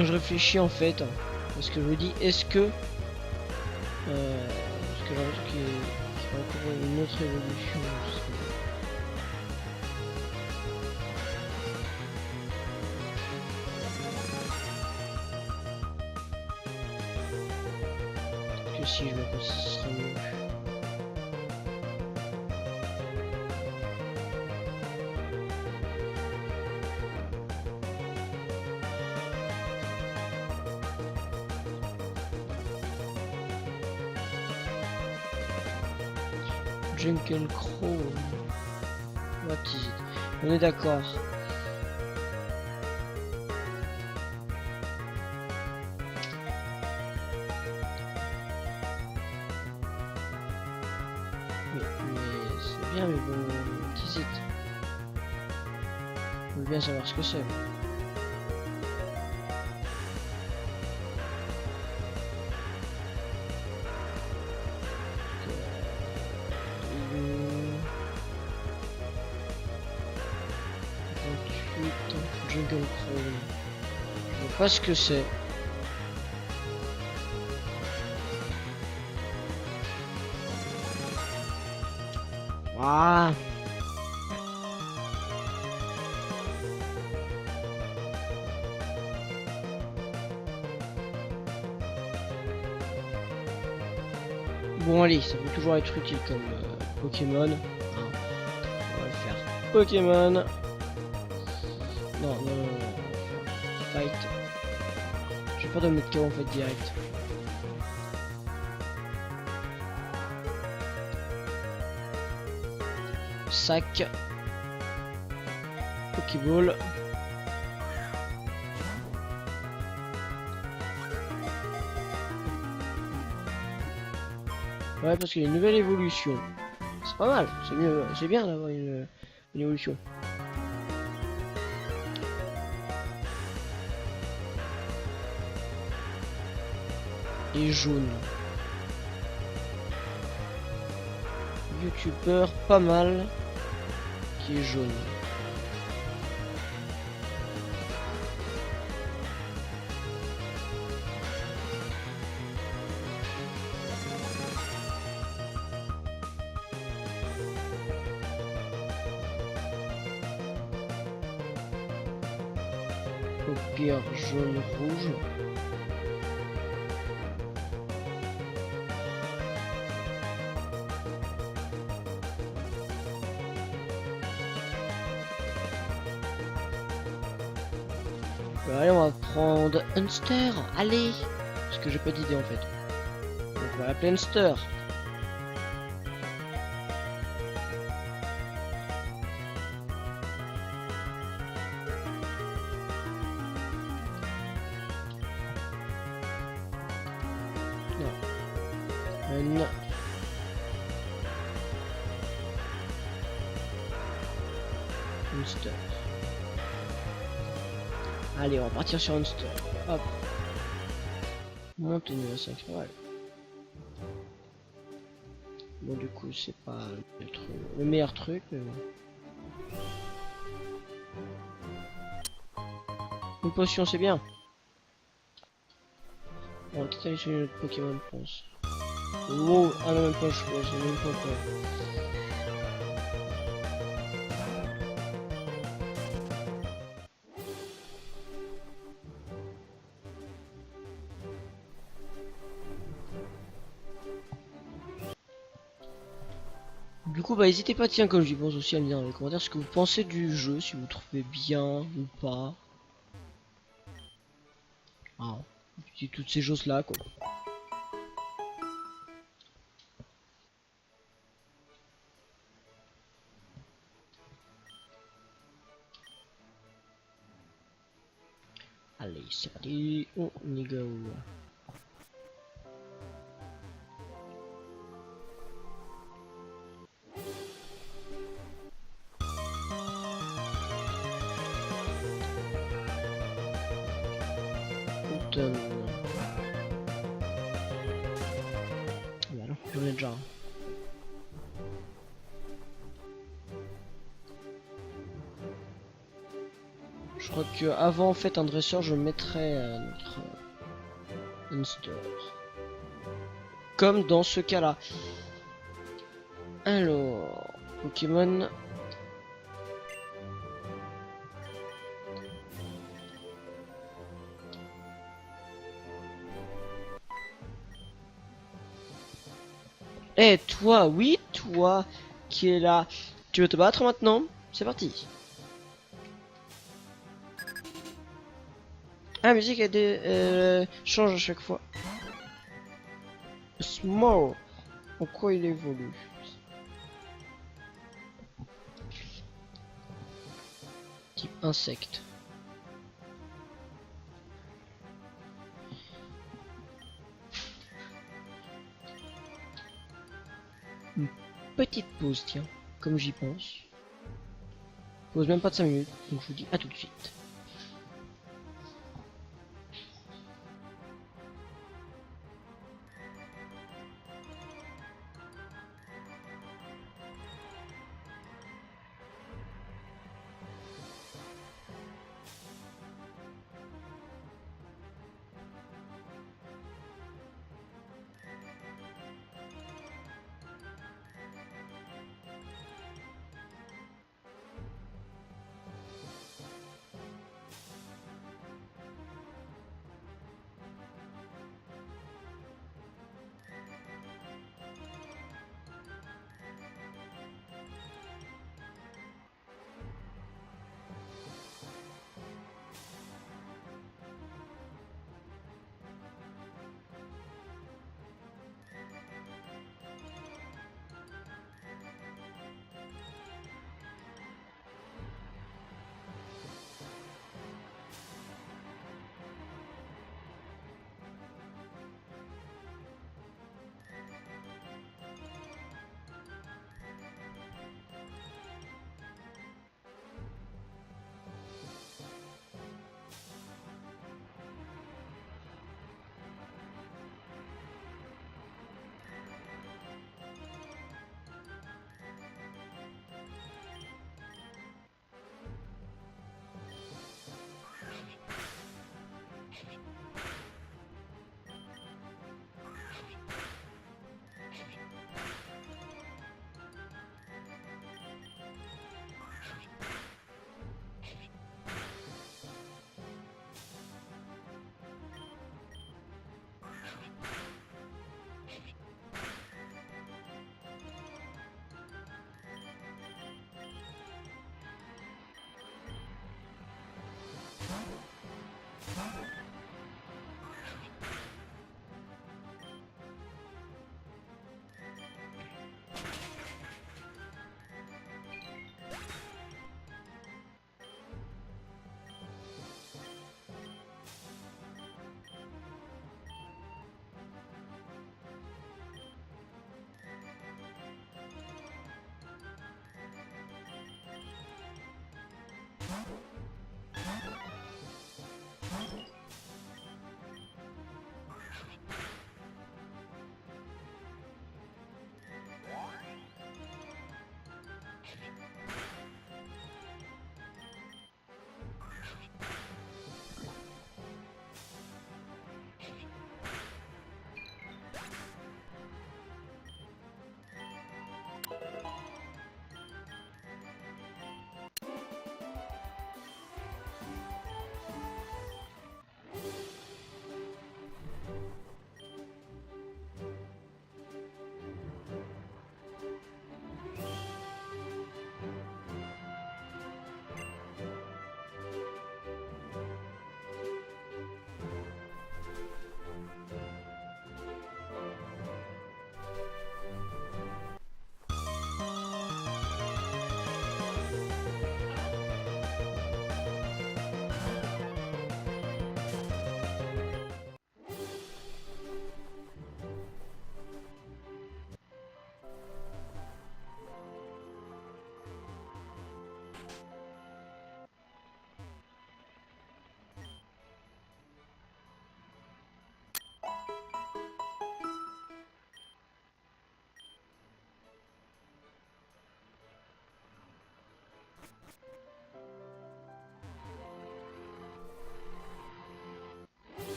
Speaker 1: Je réfléchis en fait, parce que je me dis, est-ce que que j'ai l'impression qu'il y a encore une autre évolution. Peut-être que si je le passe, ce sera mieux. Jungle Crow. What is it? On est d'accord. Mais c'est bien, mais bon, what is it? On veut bien savoir ce que c'est. Jungle Crow. Je vois pas ce que c'est. Ah. Bon allez, ça peut toujours être utile comme Pokémon. Ah. On va le faire. Pokémon. Non, non, non, non. Fight. J'ai peur de me mettre KO en fait direct. Sac. Pokéball. Ouais, parce qu'il y a une nouvelle évolution. C'est pas mal, c'est mieux, c'est bien d'avoir une évolution. Et jaune. YouTubeur pas mal qui est jaune. Paupières jaune rouge. Allez, on va prendre Hunster, allez. Parce que j'ai pas d'idée en fait. Donc on va l'appeler Hunster. Non. Hunster. Allez, on va partir sur Hunster. Hop. Monte niveau 5. Ouais. Bon, du coup, c'est pas le meilleur truc, mais bon. Une potion, c'est bien. On va peut-être aller sur une autre Pokémon, je pense. Wow, ah non, même pas, je pense, même pas quoi. Du coup, bah n'hésitez pas, tiens, comme j'y pense aussi, à me dire dans les commentaires ce que vous pensez du jeu, si vous trouvez bien ou pas. Ah, toutes ces choses là quoi. Allez, c'est parti, on y go. Voilà, j'en ai déjà. Je crois que avant en fait un dresseur je mettrais notre Hunster. comme dans ce cas-là. Alors, Pokémon. Eh toi, oui, toi qui est là. Tu veux te battre maintenant? C'est parti. Ah, la musique elle change à chaque fois. Small. En quoi il évolue? Type insecte. Une petite pause, tiens, comme j'y pense. Pause même pas de 5 minutes, donc je vous dis à tout de suite.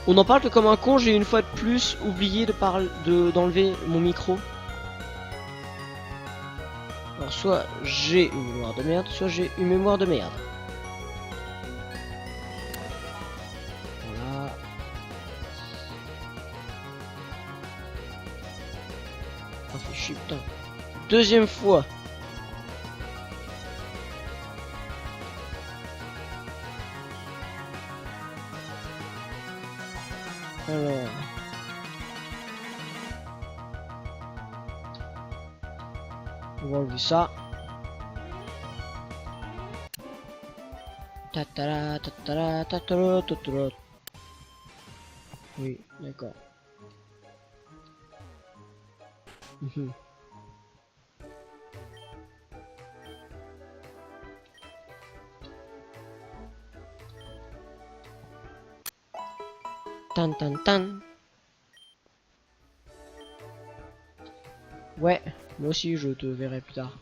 Speaker 1: On en parle que comme un con, j'ai une fois de plus oublié de parler d'enlever mon micro. Alors soit j'ai une mémoire de merde, soit j'ai une mémoire de merde. Voilà. Oh, fait chier, putain. Deuxième fois. Alors. On va enlever ça. Tatara, tatara, tatara, tatara. Oui, d'accord. Tan tan tan. Ouais, moi aussi je te verrai plus tard.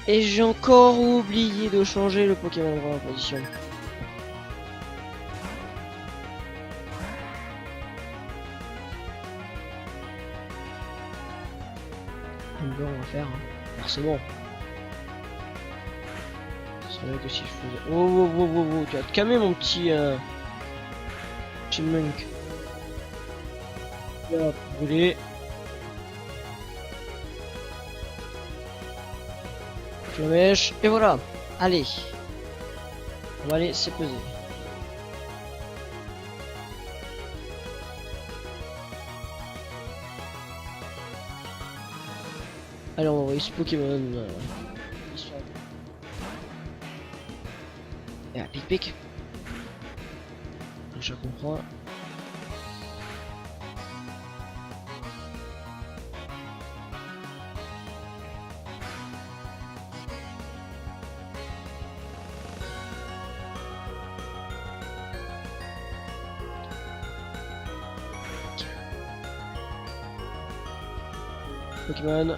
Speaker 1: Et j'ai encore oublié de changer le Pokémon de en position. On va faire, hein. Forcément. C'est vrai que si je faisais... Oh, tu vas te calmer mon petit... Chipmunk. Là, brûler. Flamèche, et voilà. Allez. On va aller s'épeser. Allez, on va envoyer ce Pokémon. Et un pic-pic. Je comprends. Pokémon.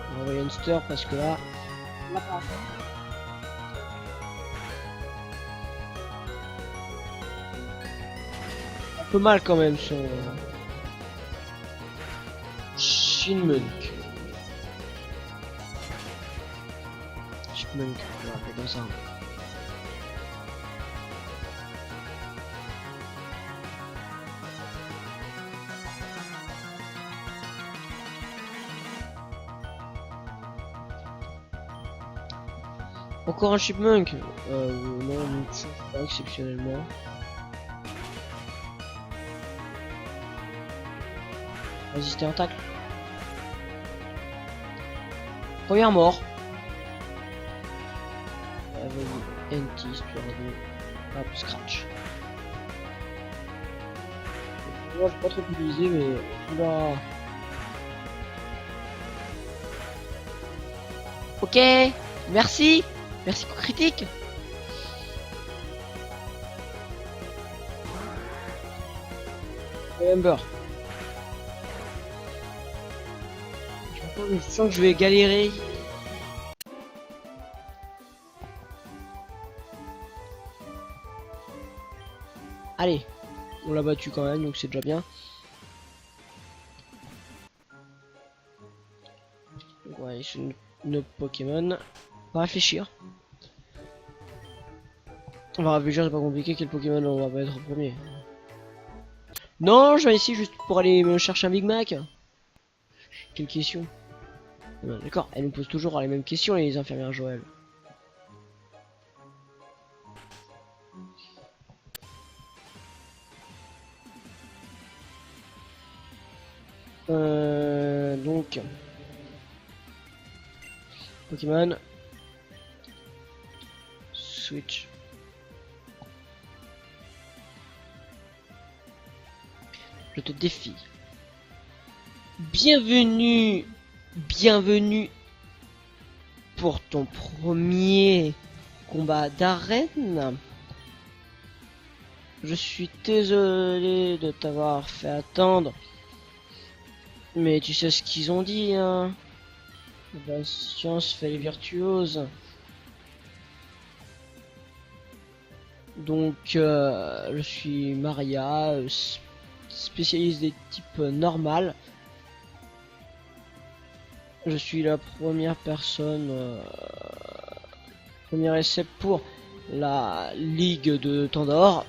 Speaker 1: On va envoyer un stir parce que là. Un peu mal quand même son. Chipmunk. Chipmunk, on va appeler comme ça. Encore un Chipmunk. Non, pas exceptionnellement. Résister en tacle. Première mort. Vas-y, NT, histoire de... Hop, scratch. Moi, j'ai pas trop utilisé, mais... Oula. Ok, merci. Merci coup critique. Ember. Je sens que je vais galérer. Allez, on l'a battu quand même, donc c'est déjà bien. Ouais, c'est nos Pokémon. On va réfléchir. On va réfléchir, c'est pas compliqué. Quel Pokémon on va pas être en premier? Non, je vais ici juste pour aller me chercher un Big Mac. Quelle question? D'accord, elle nous pose toujours les mêmes questions, les infirmières Joël. Donc Pokémon Switch. Je te défie. Bienvenue pour ton premier combat d'arène. Je suis désolé de t'avoir fait attendre. Mais tu sais ce qu'ils ont dit, hein. La science fait les virtuoses. Donc, je suis Maria, spécialiste des types normales. Je suis la première personne, premier essai pour la Ligue de Tandor.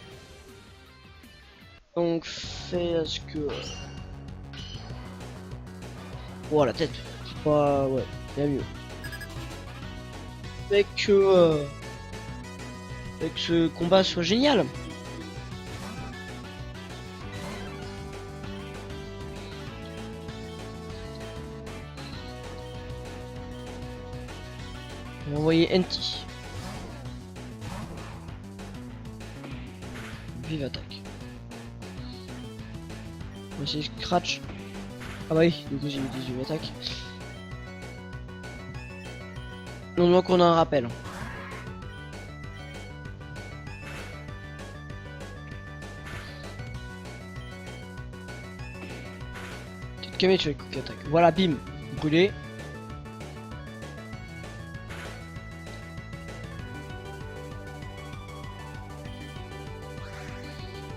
Speaker 1: Donc, fais ce que... Oh, la tête. Ouais, bien mieux. Fait que ce combat soit génial. On va envoyer NT. Vive attaque. On va essayer Scratch. Ah bah oui, du coup j'ai mis 18 attaques. Donc on a un rappel. Tu te calmes, tu vas quick attaque. Voilà, bim, brûlé.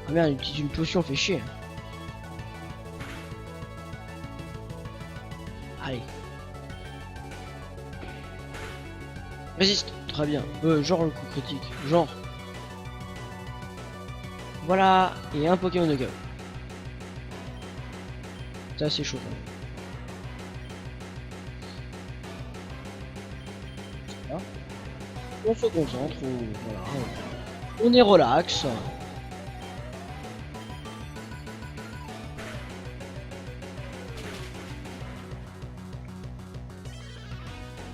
Speaker 1: Ah merde, il utilise une potion, fait chier. Allez. Résiste, très bien. Genre le coup critique, genre. Voilà, et un Pokémon de gueule. Ça c'est chaud. Voilà. On se concentre, voilà. On est relax.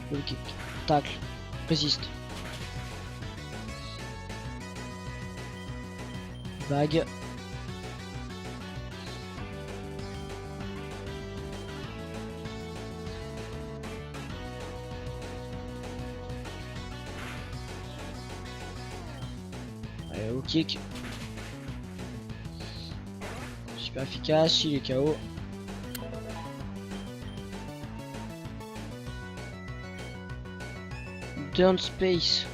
Speaker 1: Le kick, tacle, résiste. Vague. Allez, au kick. Super efficace, il est KO. Turn Space.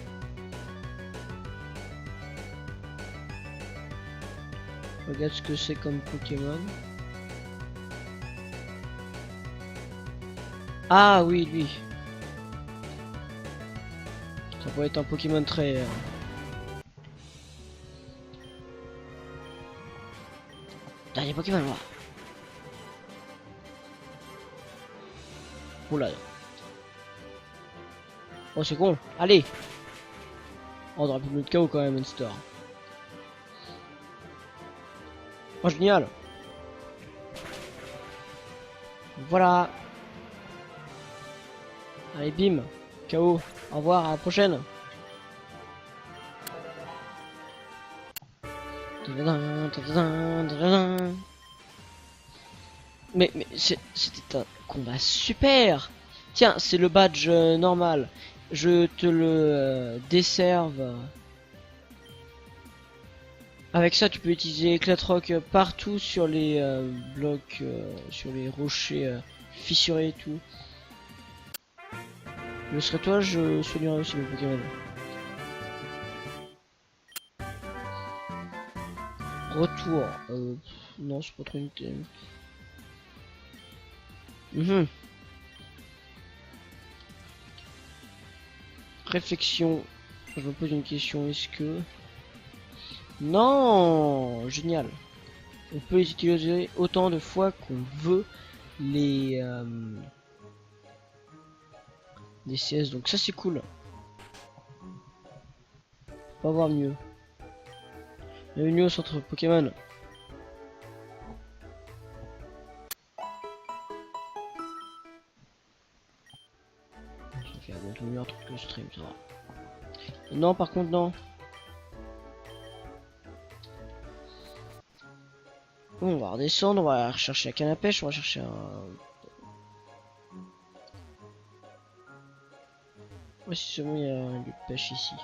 Speaker 1: Regarde ce que c'est comme Pokémon. Ah oui, lui. Ça pourrait être un Pokémon très... Dernier Pokémon, moi. Oula. Oh, c'est con. Allez. Oh, on aurait pu mettre KO quand même, Monster. Oh, génial. Voilà. Allez, bim. KO. Au revoir, à la prochaine. Mais c'était un combat super. Tiens, c'est le badge normal. Je te le desserve. Avec ça, tu peux utiliser Éclat Rock partout sur les blocs, sur les rochers fissurés et tout. Le serait toi, je soignerais aussi le Pokémon. Retour. Non, c'est pas trop une thème. Réflexion. Je me pose une question. Est-ce que... Non, génial. On peut les utiliser autant de fois qu'on veut les CS. Donc ça c'est cool. Pas voir mieux. Bienvenue au centre Pokémon. Ça fait bientôt mieux un truc que le stream, ça va. Non, par contre, non. Bon, on va redescendre, on va rechercher la canne à pêche, on va chercher un... Ouais, si seulement il y a un lieu de pêche ici.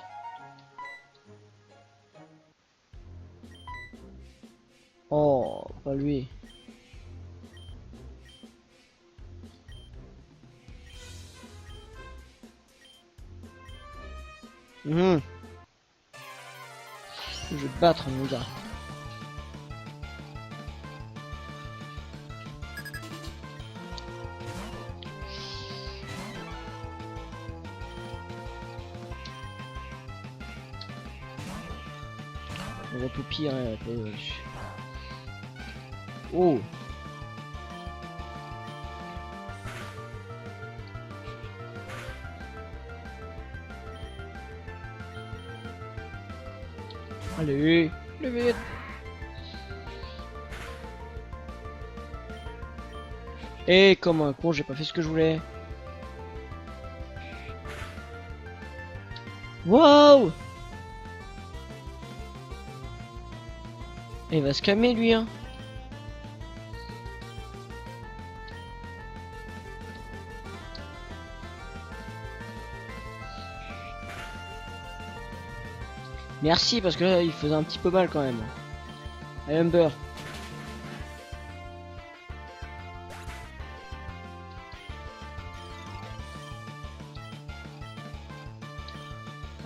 Speaker 1: Oh, pas lui. Je vais te battre, mon gars. On va tout pire. Hein, oh. Allez, le vite. Et comme un con, j'ai pas fait ce que je voulais. Wow. Il va se calmer lui hein. Merci parce que là il faisait un petit peu mal quand même. Allez Humber.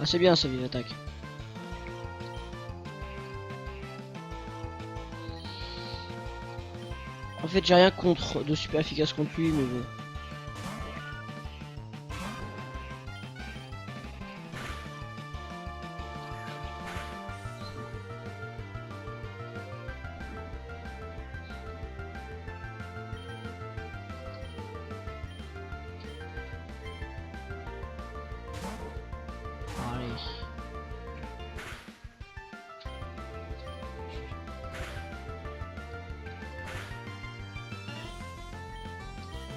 Speaker 1: Ah c'est bien ça vive attaque. En fait j'ai rien contre de super efficace contre lui mais bon. Allez.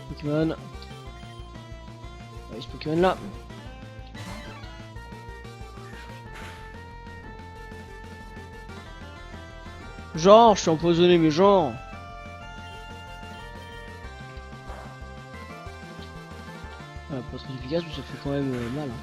Speaker 1: Pokémon. Allez ce Pokémon là. Genre, je suis empoisonné, mais genre. Ah, pas très efficace, mais ça fait quand même mal. Hein.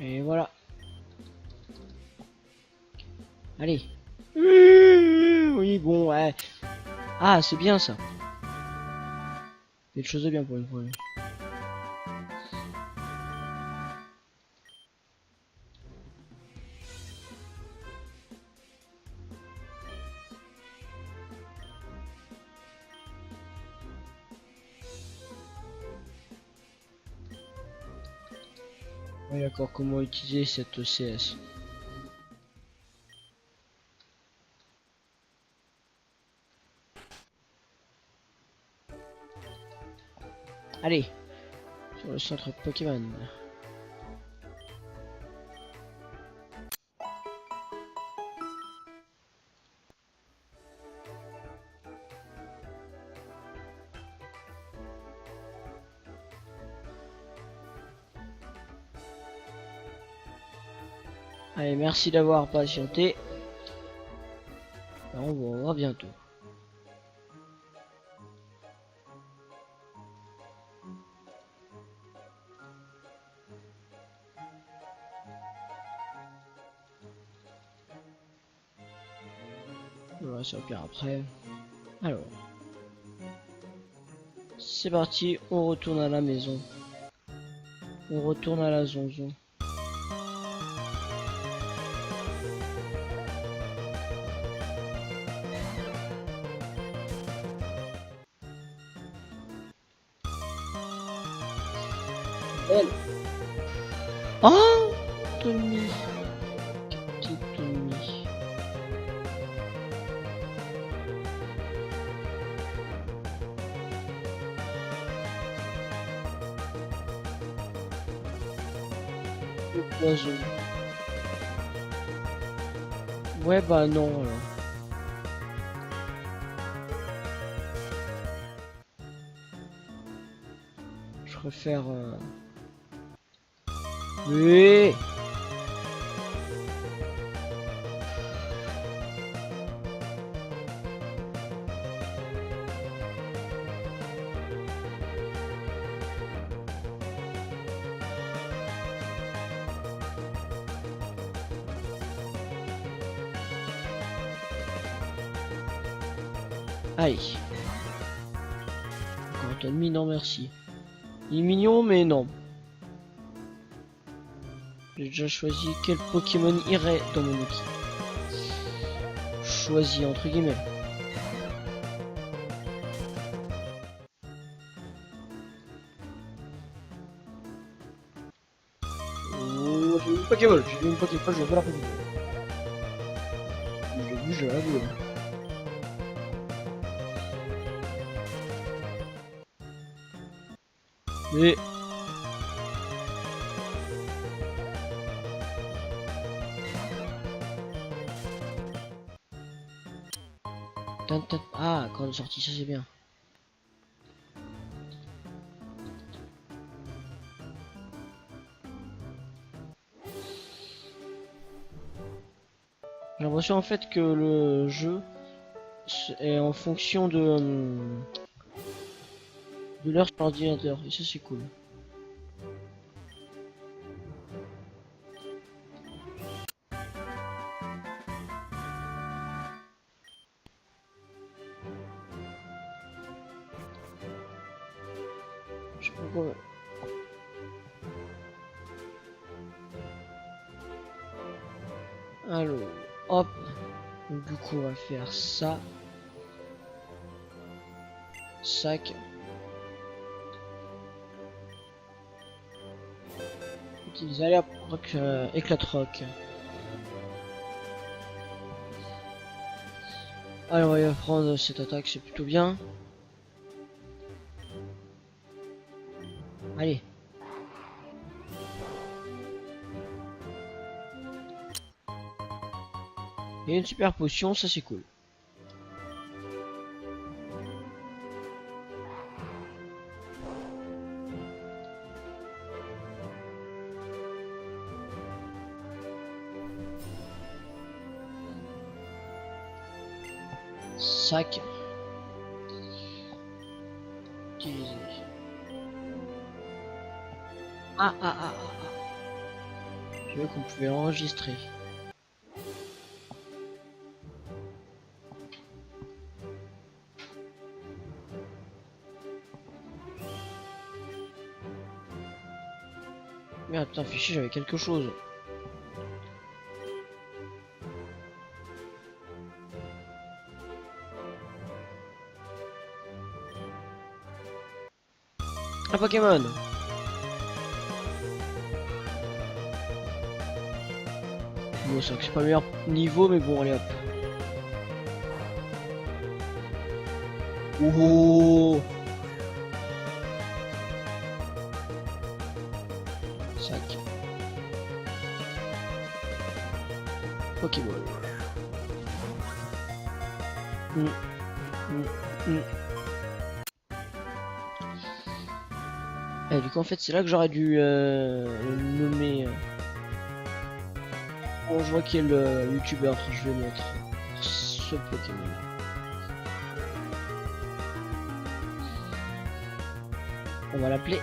Speaker 1: Et voilà. Allez. Oui, bon, ouais. Ah, c'est bien ça. Quelque chose de bien pour une fois. Oui, d'accord, comment utiliser cette CS? Allez, sur le centre Pokémon. Allez, merci d'avoir patienté. On va voir bientôt. Voilà, ça va pire après. Alors, c'est parti, on retourne à la maison. On retourne à la zonzon. Belle. Oh, Tommy. Petit Tommy. Le poison. Ouais, bah non alors. Je préfère. Oui. Allez. Encore un ennemi, non merci. Il est mignon, mais non. J'ai déjà choisi quel Pokémon irait dans mon équipe. Choisi entre guillemets. Oh, j'ai vu une Pokéball, j'ai vu une Pokéball, je vais pas la Pokéball. Je l'ai vu, je l'ai vu. Mais... Ah, quand on est sorti, ça c'est bien. J'ai l'impression en fait que le jeu est en fonction de l'heure sur l'ordinateur, et ça c'est cool. Je sais pas pourquoi. Alors, hop. Donc, du coup, on va faire ça. Sac. Utiliser allez hop, rock, éclat de rock. Alors, on va prendre cette attaque, c'est plutôt bien. Allez. Et une super potion, ça c'est cool. Sac. Utiliser. Ah. Je veux qu'on pouvait enregistrer. Merde, putain, fichier, j'avais quelque chose. Un Pokémon. Bon, c'est pas le meilleur niveau, mais bon, allez hop. Oh. Sac. Pokéball. Et du coup en fait c'est là que j'aurais dû le nommer. Bon je vois qui est le youtubeur, je vais mettre ce Pokémon. On va l'appeler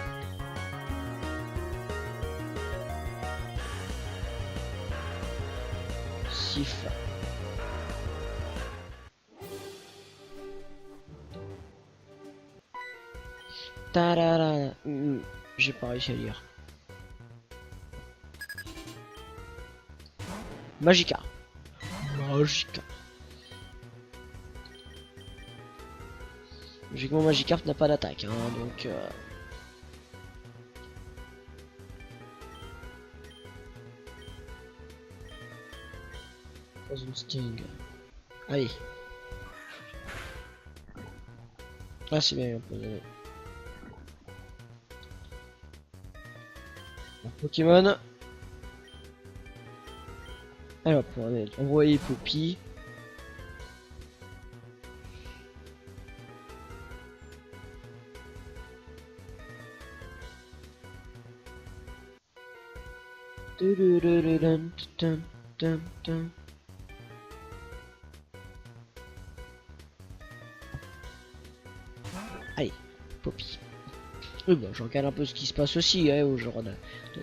Speaker 1: Sif. Tarara. J'ai pas réussi à lire. Magica. Logiquement Magikarp n'a pas d'attaque, hein, donc Poison Sting. Allez. Ah c'est bien, on peut aller. Pokémon. Alors pour envoyer Poppy. Allez, Poppy. Oui, bah, je regarde un peu ce qui se passe aussi, hein, au genre de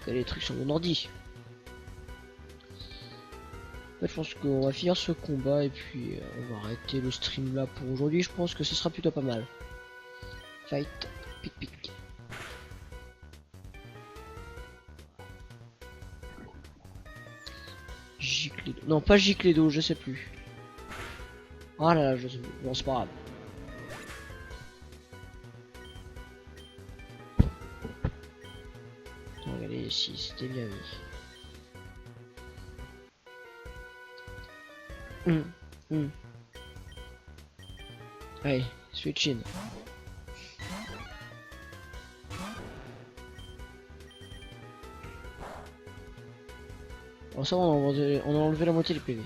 Speaker 1: les trucs sur mon ordi. En fait, je pense qu'on va finir ce combat et puis on va arrêter le stream là pour aujourd'hui. Je pense que ce sera plutôt pas mal. Fight, pic pic. Giclédo. Non, pas Giclédo, je sais plus. Ah là là, je sais plus. Bon, c'est pas grave. Regardez ici, c'était bien mis. Allez, switch in. Bon, ça va, on a enlevé la moitié des PV.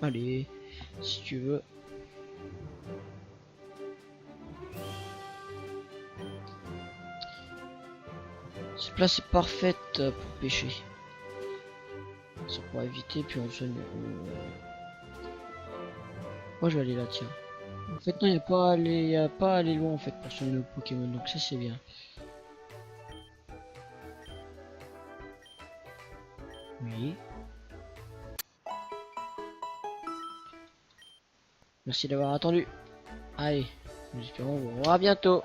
Speaker 1: Allez, si tu veux. Cette place est parfaite pour pêcher. Ça pourra éviter, puis on se... Moi je vais aller là, tiens. En fait non, il n'y a pas à aller loin en fait pour soigner nos Pokémon, donc ça c'est bien. Oui. Merci d'avoir attendu. Allez, nous espérons vous revoir bientôt.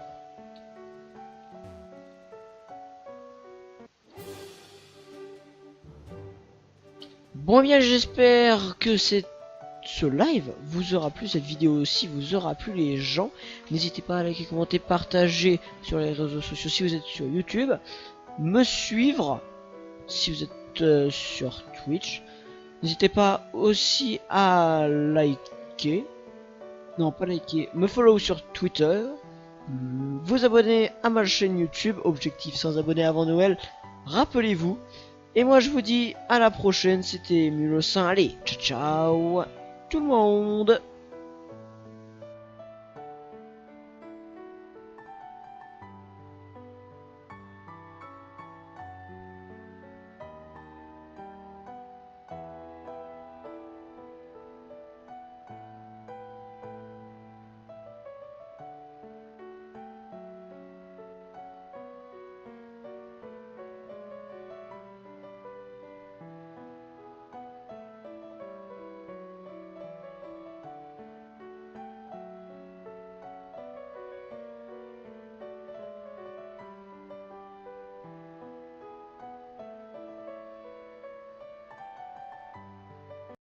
Speaker 1: Bon bien, j'espère que ce live vous aura plu, cette vidéo aussi vous aura plu les gens. N'hésitez pas à liker, commenter, partager sur les réseaux sociaux si vous êtes sur YouTube. Me suivre si vous êtes sur Twitch. N'hésitez pas aussi à liker. Non, pas liker. Me follow sur Twitter. Vous abonner à ma chaîne YouTube. Objectif 100 abonnés avant Noël. Rappelez-vous. Et moi je vous dis à la prochaine. C'était Mulocin. Allez, ciao ciao tout le monde.